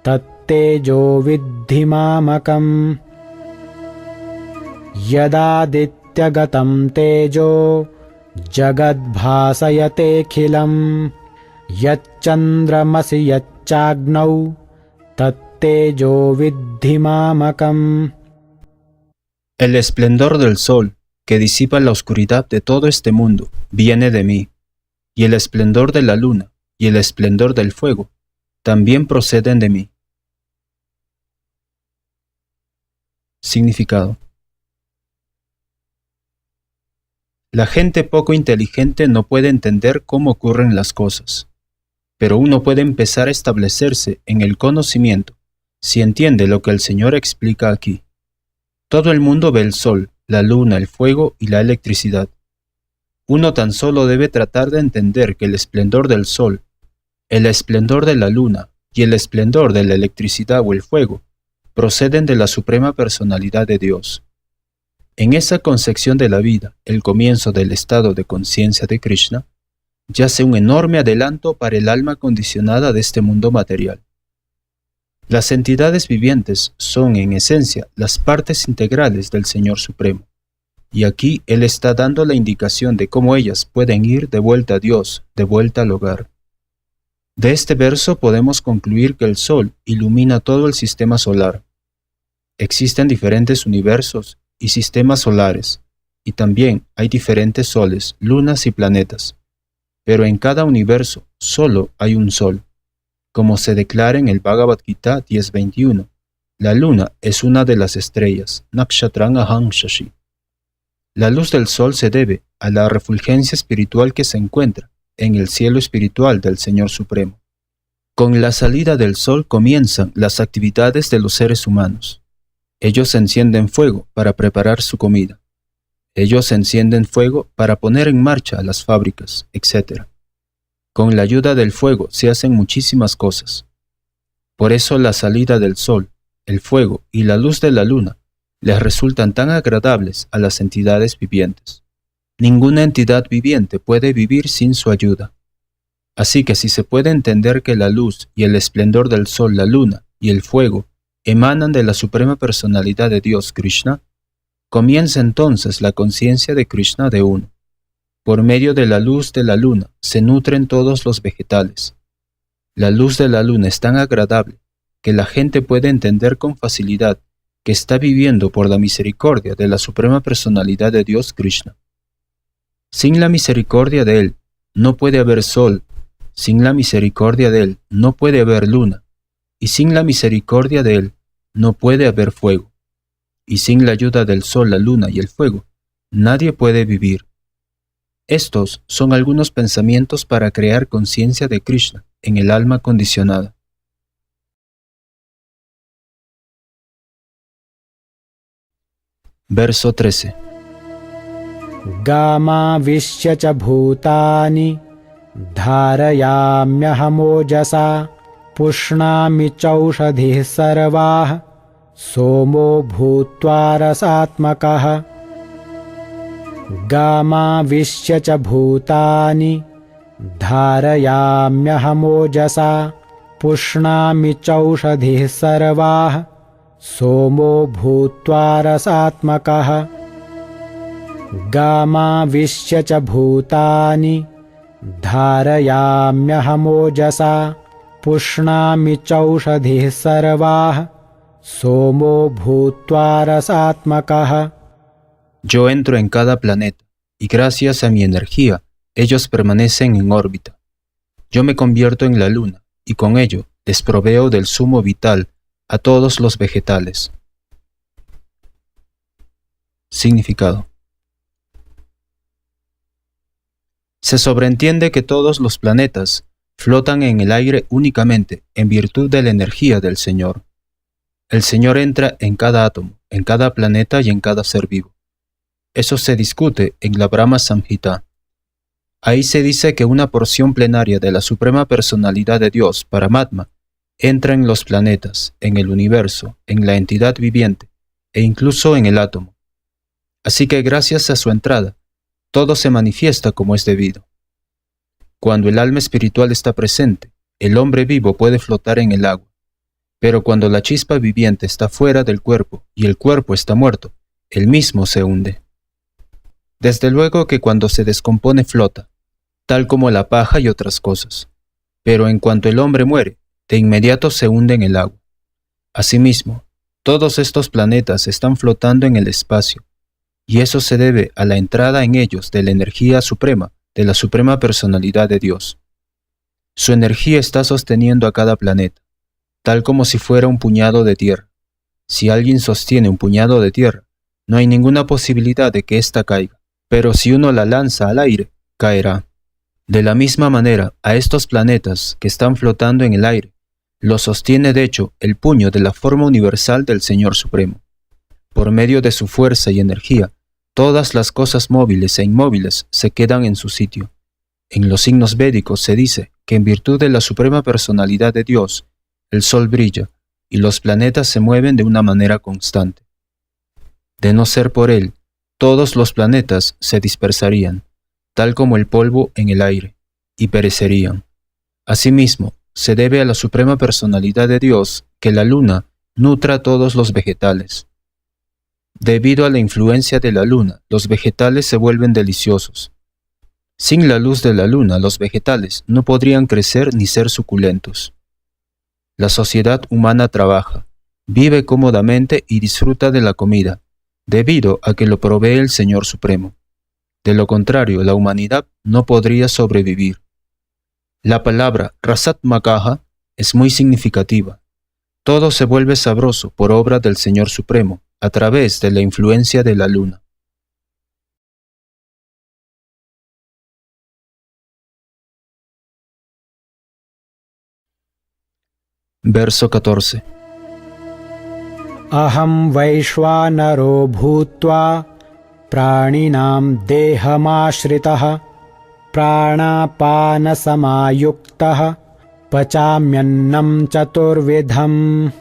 tattejo viddhimamakam. Yadadityagatam tejo jagadbhasayatekhilam yachandramasi yachagnau tattejo viddhimamakam. El esplendor del sol, que disipa la oscuridad de todo este mundo, viene de mí, y el esplendor de la luna y el esplendor del fuego también proceden de mí. Significado. La gente poco inteligente no puede entender cómo ocurren las cosas, pero uno puede empezar a establecerse en el conocimiento si entiende lo que el Señor explica aquí. Todo el mundo ve el sol, la luna, el fuego y la electricidad. Uno tan solo debe tratar de entender que el esplendor del sol, el esplendor de la luna y el esplendor de la electricidad o el fuego proceden de la Suprema Personalidad de Dios. En esa concepción de la vida, el comienzo del estado de conciencia de Krishna, yace un enorme adelanto para el alma condicionada de este mundo material. Las entidades vivientes son, en esencia, las partes integrales del Señor Supremo, y aquí Él está dando la indicación de cómo ellas pueden ir de vuelta a Dios, de vuelta al hogar. De este verso podemos concluir que el Sol ilumina todo el sistema solar. Existen diferentes universos y sistemas solares, y también hay diferentes soles, lunas y planetas, pero en cada universo solo hay un Sol. Como se declara en el Bhagavad Gita 10.21, la luna es una de las estrellas, Nakshatram Aham Shashi. La luz del sol se debe a la refulgencia espiritual que se encuentra en el cielo espiritual del Señor Supremo. Con la salida del sol comienzan las actividades de los seres humanos. Ellos encienden fuego para preparar su comida. Ellos encienden fuego para poner en marcha las fábricas, etc. Con la ayuda del fuego se hacen muchísimas cosas. Por eso la salida del sol, el fuego y la luz de la luna les resultan tan agradables a las entidades vivientes. Ninguna entidad viviente puede vivir sin su ayuda. Así que si se puede entender que la luz y el esplendor del sol, la luna y el fuego emanan de la Suprema Personalidad de Dios Krishna, comienza entonces la conciencia de Krishna de uno. Por medio de la luz de la luna se nutren todos los vegetales. La luz de la luna es tan agradable que la gente puede entender con facilidad que está viviendo por la misericordia de la Suprema Personalidad de Dios Krishna. Sin la misericordia de Él no puede haber sol, sin la misericordia de Él no puede haber luna, y sin la misericordia de Él no puede haber fuego, y sin la ayuda del sol, la luna y el fuego, nadie puede vivir. Estos son algunos pensamientos para crear conciencia de Krishna en el alma condicionada. Verso 13. Gamavisya cha bhutani dharayamyahmojasa pushnami chaushadhih sarvah somo bhutva rasatmakah. Gamavisya cha bhutani dharayamyahmojasa pushnami chaushadhih sarvah somo bhutva rasatmakah. Gamavisya cha bhutani dharayamyahmojasa pushnami chaushadhih sarvah somo bhutva rasatmakah. Yo entro en cada planeta, y gracias a mi energía, ellos permanecen en órbita. Yo me convierto en la luna, y con ello les proveo del zumo vital a todos los vegetales. Significado. Se sobreentiende que todos los planetas flotan en el aire únicamente en virtud de la energía del Señor. El Señor entra en cada átomo, en cada planeta y en cada ser vivo. Eso se discute en la Brahma Samhita. Ahí se dice que una porción plenaria de la Suprema Personalidad de Dios, Paramatma, entra en los planetas, en el universo, en la entidad viviente e incluso en el átomo. Así que gracias a su entrada, todo se manifiesta como es debido. Cuando el alma espiritual está presente, el hombre vivo puede flotar en el agua. Pero cuando la chispa viviente está fuera del cuerpo y el cuerpo está muerto, el mismo se hunde. Desde luego que cuando se descompone flota, tal como la paja y otras cosas. Pero en cuanto el hombre muere, de inmediato se hunde en el agua. Asimismo, todos estos planetas están flotando en el espacio, y eso se debe a la entrada en ellos de la energía suprema, de la Suprema Personalidad de Dios. Su energía está sosteniendo a cada planeta, tal como si fuera un puñado de tierra. Si alguien sostiene un puñado de tierra, no hay ninguna posibilidad de que ésta caiga, pero si uno la lanza al aire, caerá. De la misma manera, a estos planetas que están flotando en el aire, los sostiene de hecho el puño de la forma universal del Señor Supremo. Por medio de su fuerza y energía, todas las cosas móviles e inmóviles se quedan en su sitio. En los signos védicos se dice que en virtud de la suprema personalidad de Dios, el sol brilla y los planetas se mueven de una manera constante. De no ser por él, todos los planetas se dispersarían, tal como el polvo en el aire, y perecerían. Asimismo, se debe a la suprema personalidad de Dios que la luna nutra a todos los vegetales. Debido a la influencia de la luna, los vegetales se vuelven deliciosos. Sin la luz de la luna, los vegetales no podrían crecer ni ser suculentos. La sociedad humana trabaja, vive cómodamente y disfruta de la comida, debido a que lo provee el Señor Supremo. De lo contrario, la humanidad no podría sobrevivir. La palabra Rasat Makaha es muy significativa. Todo se vuelve sabroso por obra del Señor Supremo, a través de la influencia de la luna. Verso 14. Aham Vaishvanaro Bhutva Praninam Dehamashritah Pranapanasamaयुक्तः Pachamyannam Chaturvidham.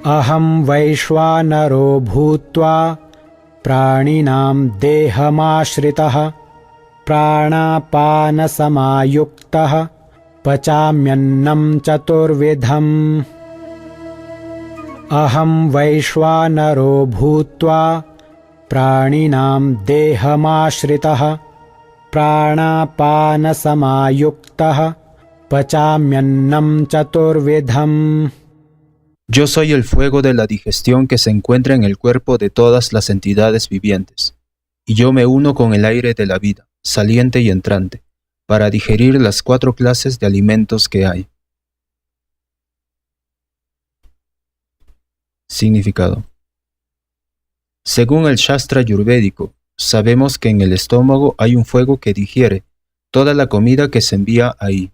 Aham Vaishvanaro Bhutva Praninam Dehamashritah Pranapanasamaयुक्तः Pachamyannam Chaturvidham. Aham Vaishvanaro Bhutva Praninam Dehamashritah Pranapanasamaयुक्तः Pachamyannam Chaturvidham. Yo soy el fuego de la digestión que se encuentra en el cuerpo de todas las entidades vivientes, y yo me uno con el aire de la vida, saliente y entrante, para digerir las 4 clases de alimentos que hay. Significado. Según el Shastra Ayurvédico, sabemos que en el estómago hay un fuego que digiere toda la comida que se envía ahí.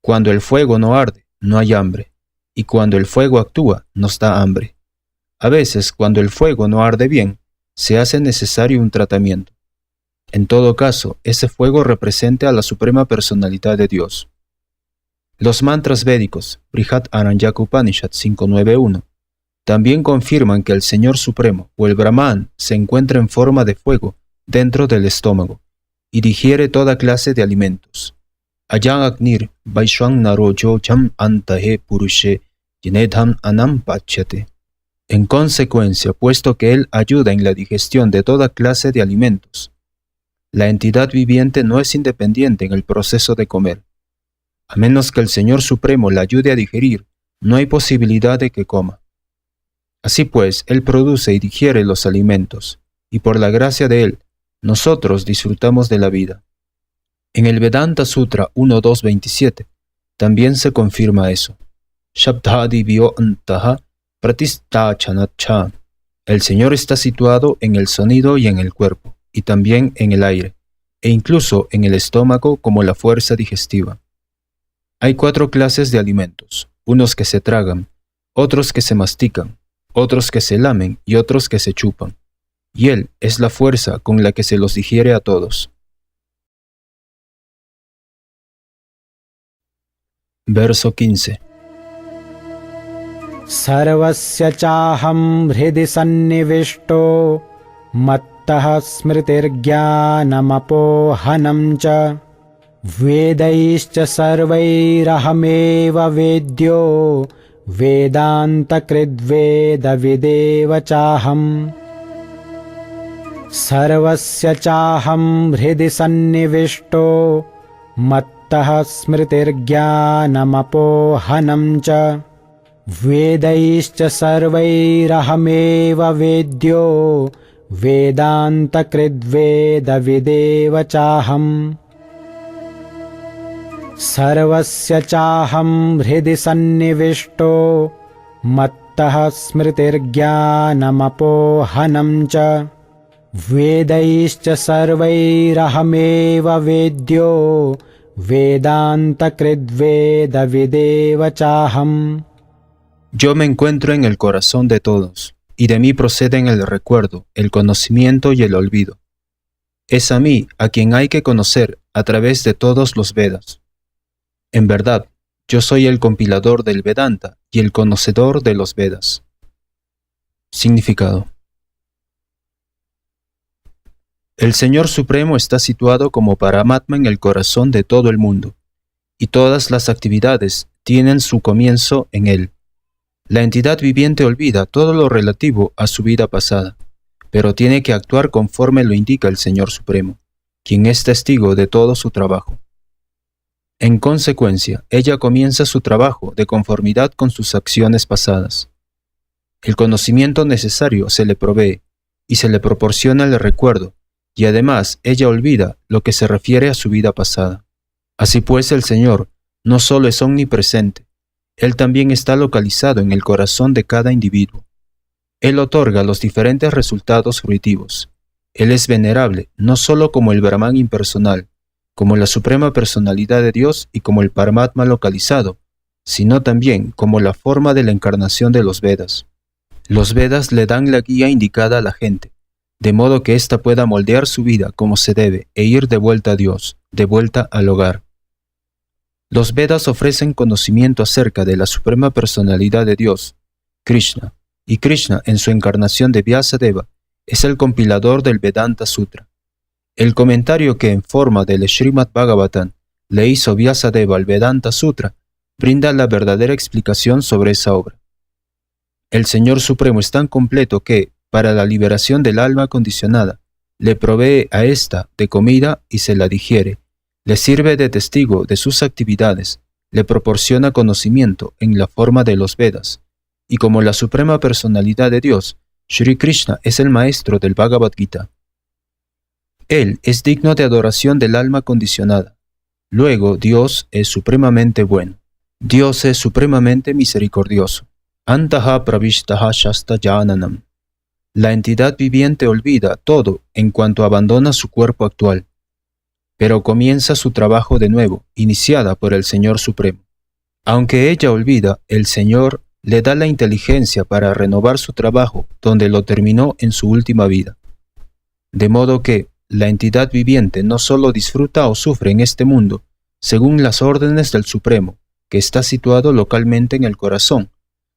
Cuando el fuego no arde, no hay hambre, y cuando el fuego actúa, nos da hambre. A veces, cuando el fuego no arde bien, se hace necesario un tratamiento. En todo caso, ese fuego representa a la suprema personalidad de Dios. Los mantras védicos, Brihat Aranyaka Upanishad 591, también confirman que el Señor Supremo o el Brahman se encuentra en forma de fuego dentro del estómago y digiere toda clase de alimentos. Ayan Agnir Vaishvanaro Yocham Antahe Purushe Yenedham Anam Pachyate. En consecuencia, puesto que Él ayuda en la digestión de toda clase de alimentos, la entidad viviente no es independiente en el proceso de comer. A menos que el Señor Supremo la ayude a digerir, no hay posibilidad de que coma. Así pues, Él produce y digiere los alimentos, y por la gracia de Él, nosotros disfrutamos de la vida. En el Vedanta Sutra 1.2.27 también se confirma eso. Shabdhadi vyo antaha pratistachanatcha. El Señor está situado en el sonido y en el cuerpo, y también en el aire, e incluso en el estómago como la fuerza digestiva. Hay 4 clases de alimentos, unos que se tragan, otros que se mastican, otros que se lamen y otros que se chupan, y Él es la fuerza con la que se los digiere a todos. Verso 15. Sarvasya chaham hridi sannivishto mattah smritirjnanamohanam cha vedaischa sarvairahameva vedyo vedantakridveda videva chaham. Sarvasya chaham hridi sannivishto mattah smritirjnanamohanam cha vedaischa sarvairahameva vedyo vedantakridveda videva chaham. Sarvasya chaham hridi sannivishto mattah smritirjnanamohanam cha वेदैश्च सर्वैरहमेव वेद्यो वेदान्तकृद्वेदविदेव चाहम्. Yo me encuentro en el corazón de todos, y de mí proceden el recuerdo, el conocimiento y el olvido. Es a mí a quien hay que conocer a través de todos los Vedas. En verdad, yo soy el compilador del Vedanta y el conocedor de los Vedas. Significado. El Señor Supremo está situado como Paramatma en el corazón de todo el mundo, y todas las actividades tienen su comienzo en Él. La entidad viviente olvida todo lo relativo a su vida pasada, pero tiene que actuar conforme lo indica el Señor Supremo, quien es testigo de todo su trabajo. En consecuencia, ella comienza su trabajo de conformidad con sus acciones pasadas. El conocimiento necesario se le provee y se le proporciona el recuerdo, y además ella olvida lo que se refiere a su vida pasada. Así pues, el Señor no solo es omnipresente, Él también está localizado en el corazón de cada individuo. Él otorga los diferentes resultados fruitivos. Él es venerable no solo como el Brahman impersonal, como la suprema personalidad de Dios y como el Paramatma localizado, sino también como la forma de la encarnación de los Vedas. Los Vedas le dan la guía indicada a la gente, de modo que ésta pueda moldear su vida como se debe e ir de vuelta a Dios, de vuelta al hogar. Los Vedas ofrecen conocimiento acerca de la suprema personalidad de Dios, Krishna, y Krishna en su encarnación de Vyasadeva es el compilador del Vedanta Sutra. El comentario que en forma del Srimad Bhagavatam le hizo Vyasadeva al Vedanta Sutra brinda la verdadera explicación sobre esa obra. El Señor Supremo es tan completo que, para la liberación del alma condicionada, le provee a ésta de comida y se la digiere, le sirve de testigo de sus actividades, le proporciona conocimiento en la forma de los Vedas, y como la suprema personalidad de Dios, Shri Krishna es el maestro del Bhagavad Gita. Él es digno de adoración del alma condicionada. Luego, Dios es supremamente bueno. Dios es supremamente misericordioso. Antaha pravishtaha shasta jananam. La entidad viviente olvida todo en cuanto abandona su cuerpo actual, pero comienza su trabajo de nuevo, iniciada por el Señor Supremo. Aunque ella olvida, el Señor le da la inteligencia para renovar su trabajo donde lo terminó en su última vida. De modo que la entidad viviente no solo disfruta o sufre en este mundo, según las órdenes del Supremo, que está situado localmente en el corazón,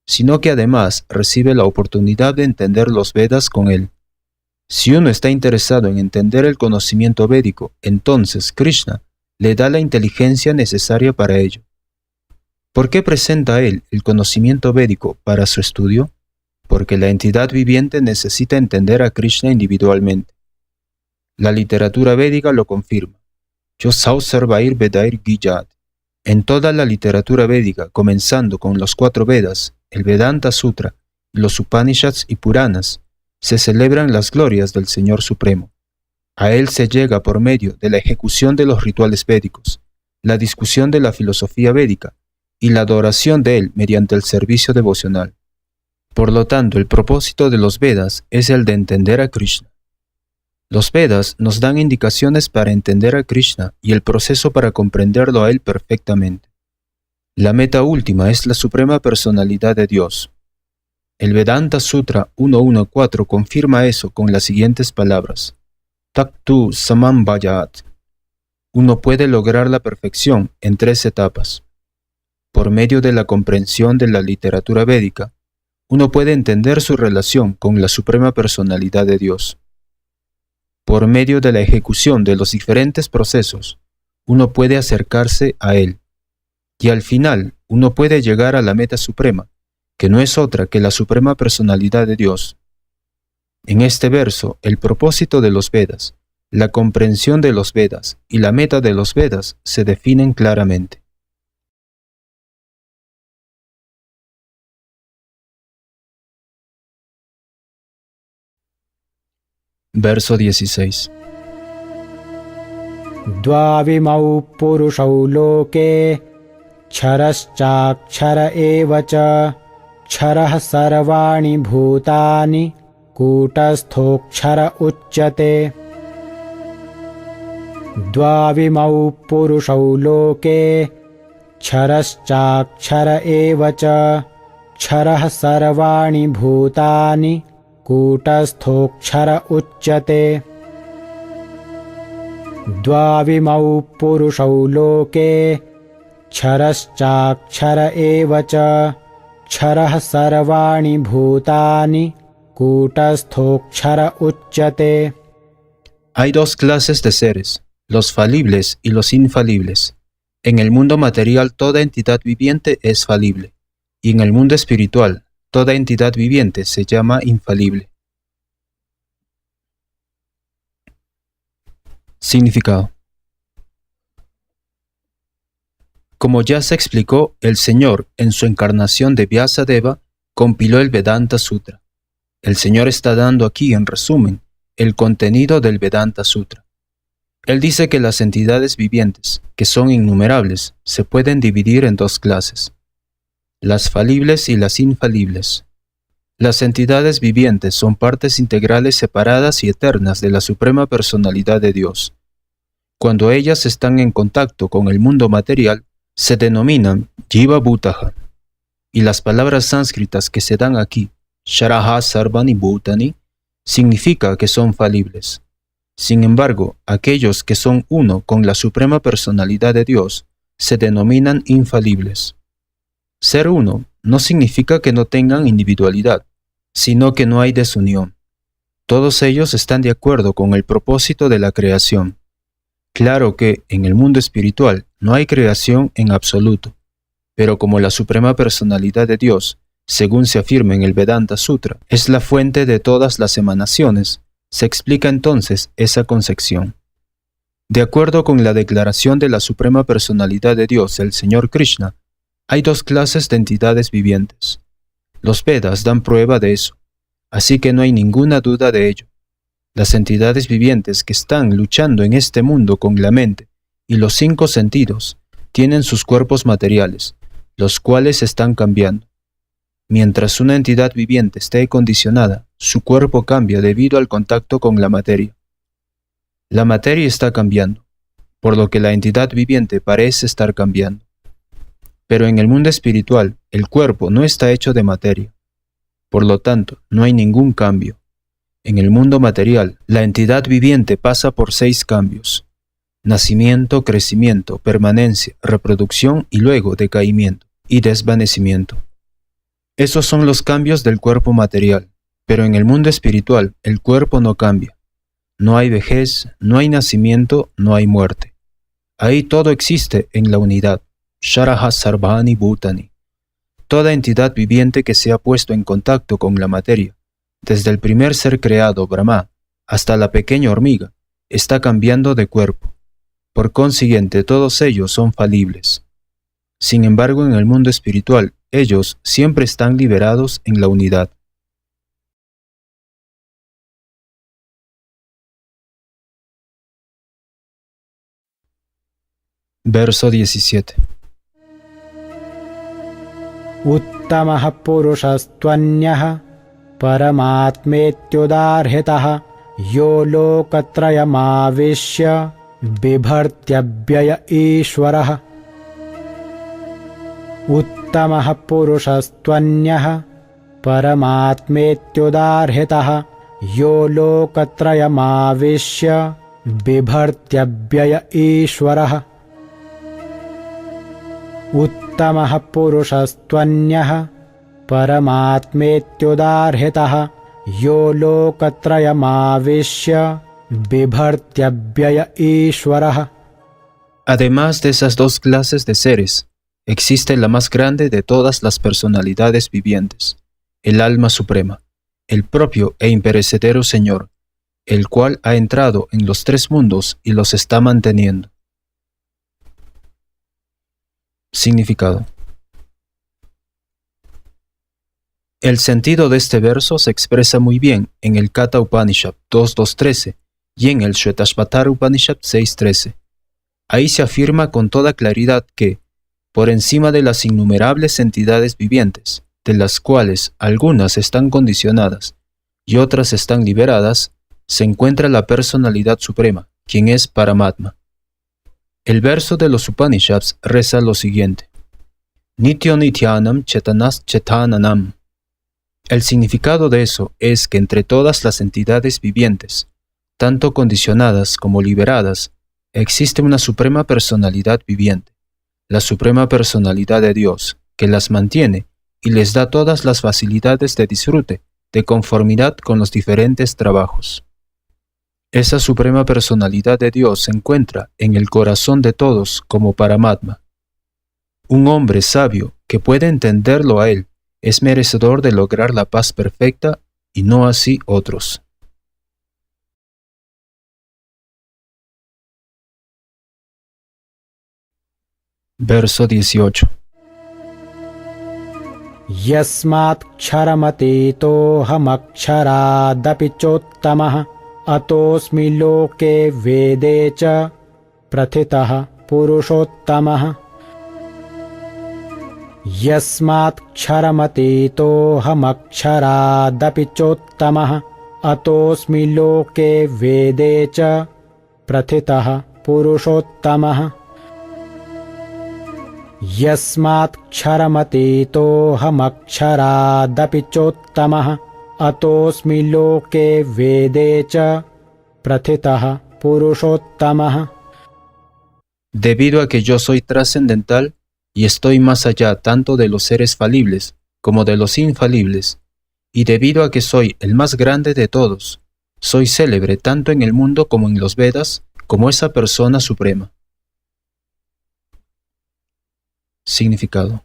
sino que además recibe la oportunidad de entender los Vedas con él. Si uno está interesado en entender el conocimiento védico, entonces Krishna le da la inteligencia necesaria para ello. ¿Por qué presenta él el conocimiento védico para su estudio? Porque la entidad viviente necesita entender a Krishna individualmente. La literatura védica lo confirma. Yo Sausarvair Vedair Giyat. En toda la literatura védica, comenzando con los 4 Vedas, el Vedanta Sutra, los Upanishads y Puranas, se celebran las glorias del Señor Supremo. A Él se llega por medio de la ejecución de los rituales védicos, la discusión de la filosofía védica y la adoración de Él mediante el servicio devocional. Por lo tanto, el propósito de los Vedas es el de entender a Krishna. Los Vedas nos dan indicaciones para entender a Krishna y el proceso para comprenderlo a Él perfectamente. La meta última es la suprema personalidad de Dios. El Vedanta Sutra 1.1.4 confirma eso con las siguientes palabras. Taktu samam vayat. Uno puede lograr la perfección en 3 etapas. Por medio de la comprensión de la literatura védica, uno puede entender su relación con la suprema personalidad de Dios. Por medio de la ejecución de los diferentes procesos, uno puede acercarse a Él. Y al final, uno puede llegar a la meta suprema, que no es otra que la suprema personalidad de Dios. En este verso, el propósito de los Vedas, la comprensión de los Vedas y la meta de los Vedas se definen claramente. Verso 16. द्वाविमौ पुरुषौ लोके क्षरश्चाक्षर एव च क्षरः सर्वाणि भूतानि कूटस्थोऽक्षर उच्यते। द्वाविमौ पुरुषौ लोके क्षरश्चाक्षर एव च। क्षरः सर्वाणि भूतानि कूटस्थोऽक्षर उच्यते। द्वाविमौ पुरुषौ लोके क्षरश्चाक्षर एव च। क्षरः सर्वाणि भूतानि कूटस्थोऽक्षर उच्यते। Hay dos clases de seres, los falibles y los infalibles. En el mundo material toda entidad viviente es falible, y en el mundo espiritual toda entidad viviente se llama infalible. Significado. Como ya se explicó, el Señor, en su encarnación de Vyasadeva, compiló el Vedanta Sutra. El Señor está dando aquí, en resumen, el contenido del Vedanta Sutra. Él dice que las entidades vivientes, que son innumerables, se pueden dividir en dos clases: las falibles y las infalibles. Las entidades vivientes son partes integrales separadas y eternas de la Suprema Personalidad de Dios. Cuando ellas están en contacto con el mundo material, se denominan Jiva Bhutaha, y las palabras sánscritas que se dan aquí, Sharaha Sarvani Bhutani, significa que son falibles. Sin embargo, aquellos que son uno con la Suprema Personalidad de Dios se denominan infalibles. Ser uno no significa que no tengan individualidad, sino que no hay desunión. Todos ellos están de acuerdo con el propósito de la creación. Claro que, en el mundo espiritual, no hay creación en absoluto, pero como la Suprema Personalidad de Dios, según se afirma en el Vedanta Sutra, es la fuente de todas las emanaciones, se explica entonces esa concepción. De acuerdo con la declaración de la Suprema Personalidad de Dios, el Señor Krishna, hay dos clases de entidades vivientes. Los Vedas dan prueba de eso, así que no hay ninguna duda de ello. Las entidades vivientes que están luchando en este mundo con la mente y los 5 sentidos tienen sus cuerpos materiales, los cuales están cambiando. Mientras una entidad viviente esté condicionada, su cuerpo cambia debido al contacto con la materia. La materia está cambiando, por lo que la entidad viviente parece estar cambiando. Pero en el mundo espiritual, el cuerpo no está hecho de materia. Por lo tanto, no hay ningún cambio. En el mundo material, la entidad viviente pasa por 6 cambios: nacimiento, crecimiento, permanencia, reproducción y luego decaimiento y desvanecimiento. Esos son los cambios del cuerpo material, pero en el mundo espiritual el cuerpo no cambia. No hay vejez, no hay nacimiento, no hay muerte. Ahí todo existe en la unidad. Sharaha Sarvani Bhutani. Toda entidad viviente que se ha puesto en contacto con la materia, desde el primer ser creado, Brahma, hasta la pequeña hormiga, está cambiando de cuerpo. Por consiguiente, todos ellos son falibles. Sin embargo, en el mundo espiritual, ellos siempre están liberados en la unidad. Verso 17. उत्तमः पुरुषस्त्वन्यः परमात्मेत्युदार्हितः यो लोकत्रयमाविश्य बिभर्त्यव्यय ईश्वरः। उत्तमः पुरुषस्त्वन्यः परमात्मेत्युदार्हितः यो लोकत्रयमाविश्य बिभर्त्यव्यय ईश्वरः। उत्तमः पुरुषस्त्वन्यः परमात्मेत्युदार्हितः यो लोकत्रयमाविश्य बिभर्त्यव्यय ईश्वरः। Además de esas dos clases de seres, existe la más grande de todas las personalidades vivientes, el alma suprema, el propio e imperecedero Señor, el cual ha entrado en los 3 mundos y los está manteniendo. Significado. El sentido de este verso se expresa muy bien en el Katha Upanishad 2.2.13 y en el Shvetashvatara Upanishad 6.13. Ahí se afirma con toda claridad que, por encima de las innumerables entidades vivientes, de las cuales algunas están condicionadas, y otras están liberadas, se encuentra la personalidad suprema, quien es Paramatma. El verso de los Upanishads reza lo siguiente: Nityo Nityanam Chetanas Chetananam. El significado de eso es que entre todas las entidades vivientes, tanto condicionadas como liberadas, existe una suprema personalidad viviente, la suprema personalidad de Dios, que las mantiene y les da todas las facilidades de disfrute, de conformidad con los diferentes trabajos. Esa suprema personalidad de Dios se encuentra en el corazón de todos como Paramatma. Un hombre sabio que puede entenderlo a él es merecedor de lograr la paz perfecta y no así otros. Verso 18. Yasmat ksharamate chottamah atosmi loke vede cha prathitah purushottamah. Yasmat ksharamate chottamah atosmi loke vede cha prathitah purushottamah. Yasmat ksharamate chottamah atosmi loke vede cha prathitah purushottamah. Debido a que yo soy trascendental y estoy más allá tanto de los seres falibles como de los infalibles, y debido a que soy el más grande de todos, soy célebre tanto en el mundo como en los Vedas, como esa persona suprema. Significado: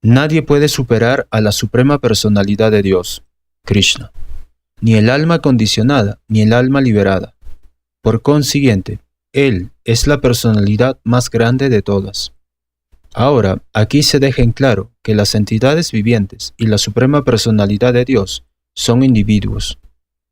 nadie puede superar a la suprema personalidad de Dios, Krishna, ni el alma condicionada ni el alma liberada. Por consiguiente, Él es la personalidad más grande de todas. Ahora, aquí se deja en claro que las entidades vivientes y la suprema personalidad de Dios son individuos.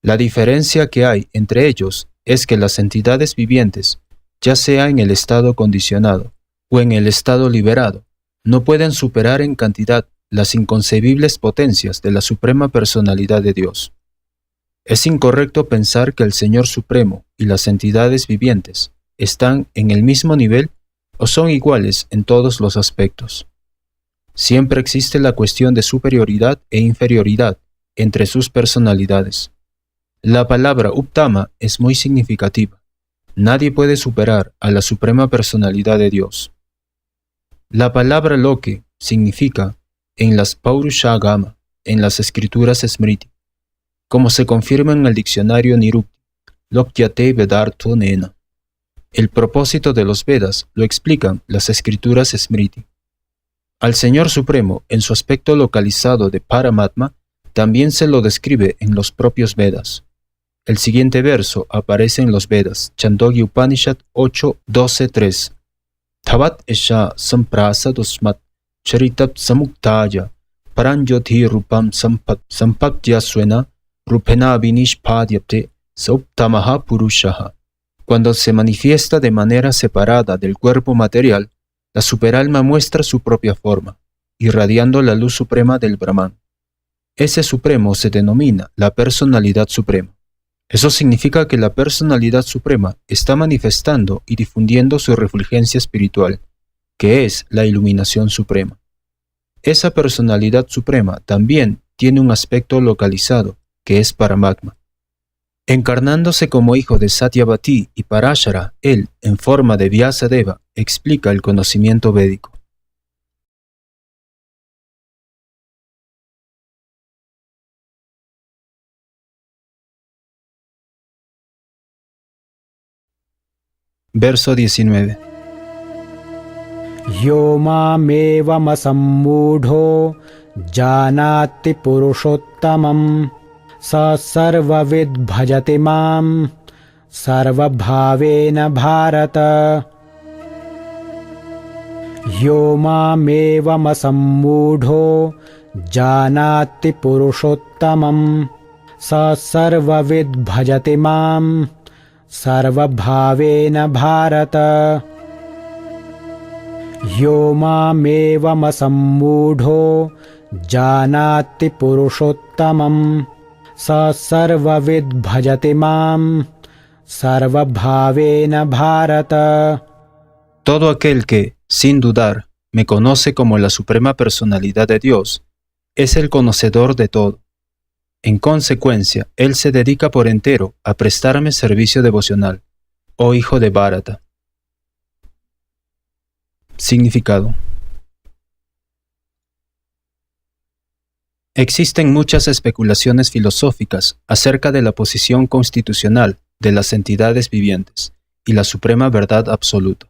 La diferencia que hay entre ellos es que las entidades vivientes, ya sea en el estado condicionado o en el estado liberado, no pueden superar en cantidad las inconcebibles potencias de la suprema personalidad de Dios. Es incorrecto pensar que el Señor Supremo y las entidades vivientes están en el mismo nivel o son iguales en todos los aspectos. Siempre existe la cuestión de superioridad e inferioridad entre sus personalidades. La palabra Uttama es muy significativa. Nadie puede superar a la suprema personalidad de Dios. La palabra Loke significa en las Paurushagama, en las escrituras Smriti, como se confirma en el diccionario Nirukti, Lokyate Vedartho Nena. El propósito de los Vedas lo explican las escrituras Smriti. Al Señor Supremo, en su aspecto localizado de Paramatma, también se lo describe en los propios Vedas. El siguiente verso aparece en los Vedas, Chandogya Upanishad 8.12.3. Tavat esha samprasadusmat charitab samuktaya paranjyothi rupam sampakya suena rupena vinishpadyapte sauptamaha purushaha. Cuando se manifiesta de manera separada del cuerpo material, la superalma muestra su propia forma, irradiando la luz suprema del Brahman. Ese supremo se denomina la personalidad suprema. Eso significa que la personalidad suprema está manifestando y difundiendo su refulgencia espiritual, que es la iluminación suprema. Esa personalidad suprema también tiene un aspecto localizado, que es Paramatma. Encarnándose como hijo de Satyavati y Parashara, él, en forma de Vyasadeva, explica el conocimiento védico. Verso 19. Yo mamevam sammudho janati purushottamam sa sarvavid bhajati mam sarvabhavena bharata. Yo mamevam sammudho janati purushottamam sa sarvavid bhajati mam sarvabhavena bharata. Yo mamevam sammudho Janati Purushottamam Sa Sarvavid Bhajati Mam Sarvabhavena Bharata. Todo aquel que, sin dudar, me conoce como la suprema personalidad de Dios, es el conocedor de todo. En consecuencia, él se dedica por entero a prestarme servicio devocional, oh hijo de Bharata. Significado. Existen muchas especulaciones filosóficas acerca de la posición constitucional de las entidades vivientes y la suprema verdad absoluta.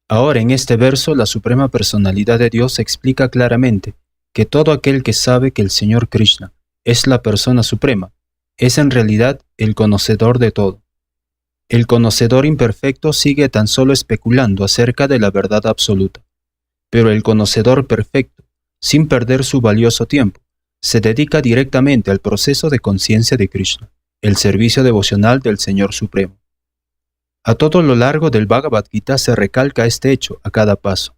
Ahora en este verso la suprema personalidad de Dios explica claramente que todo aquel que sabe que el Señor Krishna es la persona suprema, es en realidad el conocedor de todo. El conocedor imperfecto sigue tan solo especulando acerca de la verdad absoluta, pero el conocedor perfecto, sin perder su valioso tiempo, se dedica directamente al proceso de conciencia de Krishna, el servicio devocional del Señor Supremo. A todo lo largo del Bhagavad Gita se recalca este hecho a cada paso,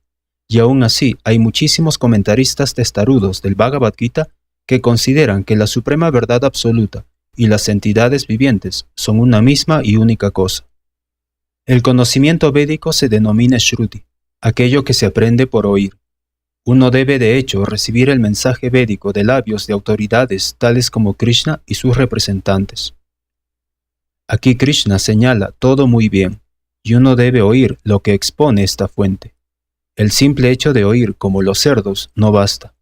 y aún así hay muchísimos comentaristas testarudos del Bhagavad Gita que consideran que la suprema verdad absoluta y las entidades vivientes son una misma y única cosa. El conocimiento védico se denomina Shruti, aquello que se aprende por oír. Uno debe de hecho recibir el mensaje védico de labios de autoridades tales como Krishna y sus representantes. Aquí Krishna señala todo muy bien, y uno debe oír lo que expone esta fuente. El simple hecho de oír como los cerdos no basta.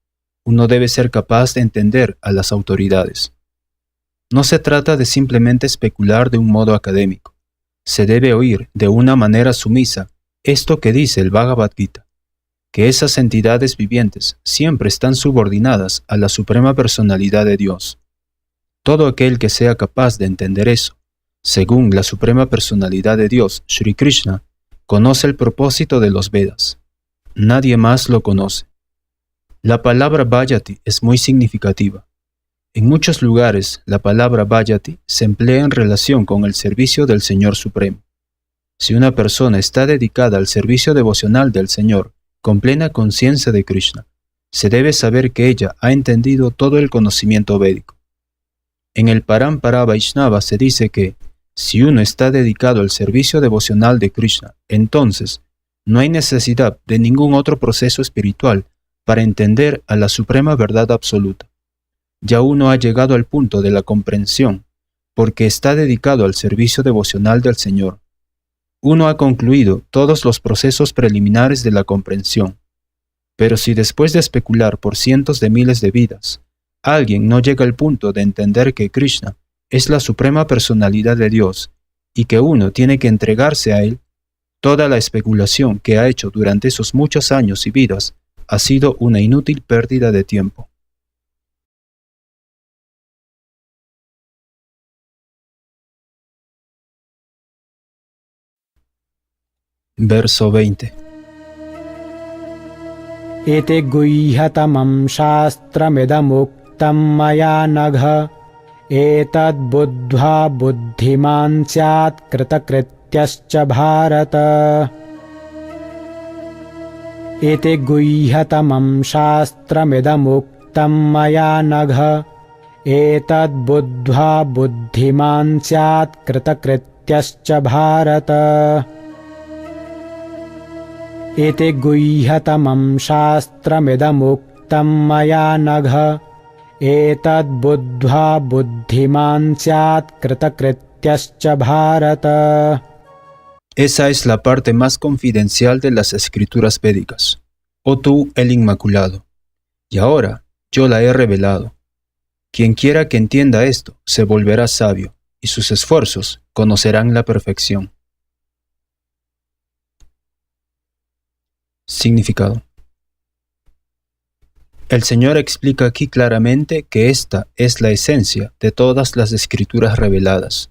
Uno debe ser capaz de entender a las autoridades. No se trata de simplemente especular de un modo académico. Se debe oír de una manera sumisa esto que dice el Bhagavad Gita, que esas entidades vivientes siempre están subordinadas a la suprema personalidad de Dios. Todo aquel que sea capaz de entender eso, según la suprema personalidad de Dios, Sri Krishna, conoce el propósito de los Vedas. Nadie más lo conoce. La palabra Bhajati es muy significativa. En muchos lugares, la palabra Bhajati se emplea en relación con el servicio del Señor Supremo. Si una persona está dedicada al servicio devocional del Señor, con plena conciencia de Krishna, se debe saber que ella ha entendido todo el conocimiento védico. En el Parampara Vaishnava se dice que, si uno está dedicado al servicio devocional de Krishna, entonces no hay necesidad de ningún otro proceso espiritual para entender a la suprema verdad absoluta. Ya uno ha llegado al punto de la comprensión, porque está dedicado al servicio devocional del Señor. Uno ha concluido todos los procesos preliminares de la comprensión. Pero si después de especular por cientos de miles de vidas, alguien no llega al punto de entender que Krishna es la suprema personalidad de Dios y que uno tiene que entregarse a Él, toda la especulación que ha hecho durante esos muchos años y vidas ha sido una inútil pérdida de tiempo. Verso 20. Ete guhyatamam shastramidamuktam maya nagha etad buddha buddhiman syat kritakrityascha bharata. Ete guhyatamam shastramidamuktam maya nagha etad buddha buddhiman syat kritakrityascha bharata. Ete guhyatamam shastramidamuktam maya nagha etad buddha buddhiman syat kritakrityascha bharata. Esa es la parte más confidencial de las escrituras védicas, oh tú el Inmaculado, y ahora yo la he revelado. Quien quiera que entienda esto se volverá sabio, y sus esfuerzos conocerán la perfección. Significado. El Señor explica aquí claramente que esta es la esencia de todas las escrituras reveladas,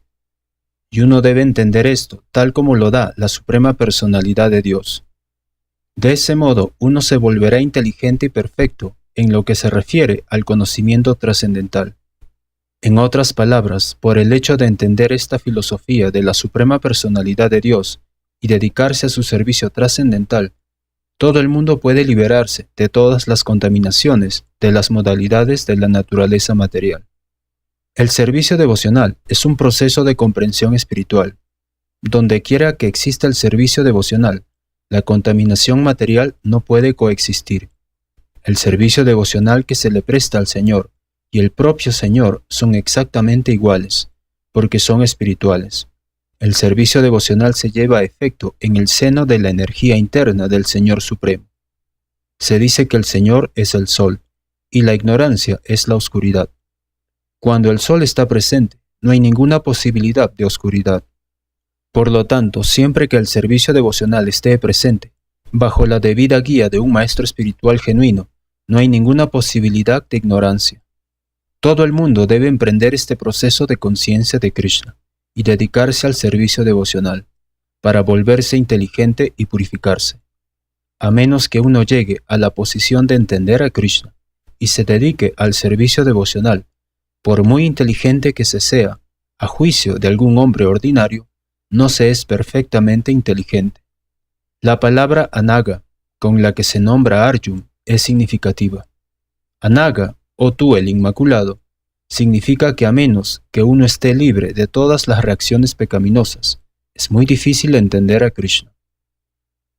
y uno debe entender esto tal como lo da la suprema personalidad de Dios. De ese modo, uno se volverá inteligente y perfecto en lo que se refiere al conocimiento trascendental. En otras palabras, por el hecho de entender esta filosofía de la suprema personalidad de Dios y dedicarse a su servicio trascendental, Todo el mundo puede liberarse de todas las contaminaciones de las modalidades de la naturaleza material. El servicio devocional es un proceso de comprensión espiritual. Donde quiera que exista el servicio devocional, la contaminación material no puede coexistir. El servicio devocional que se le presta al Señor y el propio Señor son exactamente iguales, porque son espirituales. El servicio devocional se lleva a efecto en el seno de la energía interna del Señor Supremo. Se dice que el Señor es el sol, y la ignorancia es la oscuridad. Cuando el sol está presente, no hay ninguna posibilidad de oscuridad. Por lo tanto, siempre que el servicio devocional esté presente, bajo la debida guía de un maestro espiritual genuino, no hay ninguna posibilidad de ignorancia. Todo el mundo debe emprender este proceso de conciencia de Krishna y dedicarse al servicio devocional, para volverse inteligente y purificarse. A menos que uno llegue a la posición de entender a Krishna y se dedique al servicio devocional, por muy inteligente que se sea, a juicio de algún hombre ordinario, no se es perfectamente inteligente. La palabra anaga, con la que se nombra a Arjuna, es significativa. Anaga, o tú el Inmaculado, significa que a menos que uno esté libre de todas las reacciones pecaminosas, es muy difícil entender a Krishna.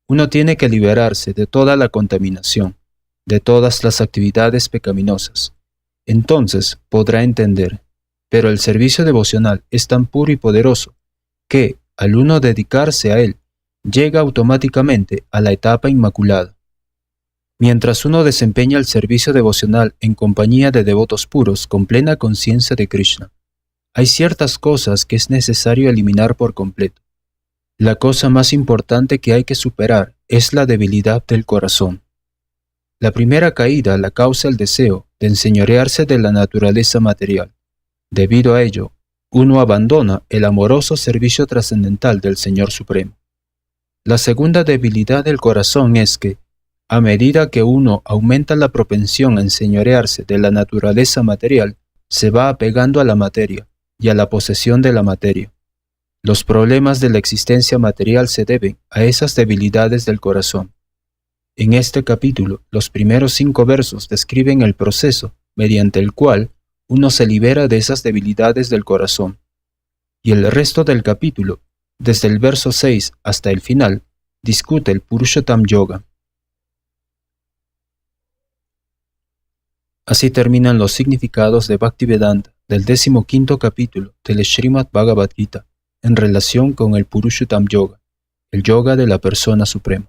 Uno tiene que liberarse de toda la contaminación, de todas las actividades pecaminosas. Entonces podrá entender, pero el servicio devocional es tan puro y poderoso que, al uno dedicarse a él, llega automáticamente a la etapa inmaculada. Mientras uno desempeña el servicio devocional en compañía de devotos puros con plena conciencia de Krishna, hay ciertas cosas que es necesario eliminar por completo. La cosa más importante que hay que superar es la debilidad del corazón. La primera caída la causa el deseo de enseñorearse de la naturaleza material. Debido a ello, uno abandona el amoroso servicio trascendental del Señor Supremo. La segunda debilidad del corazón es que, a medida que uno aumenta la propensión a enseñorearse de la naturaleza material, se va apegando a la materia y a la posesión de la materia. Los problemas de la existencia material se deben a esas debilidades del corazón. En este capítulo, los primeros 5 versos describen el proceso mediante el cual uno se libera de esas debilidades del corazón. Y el resto del capítulo, desde el verso 6 hasta el final, discute el Purushottam Yoga. Así terminan los significados de Bhaktivedanta del 15º capítulo del Srimad Bhagavad Gita en relación con el Purushottam Yoga, el yoga de la persona suprema.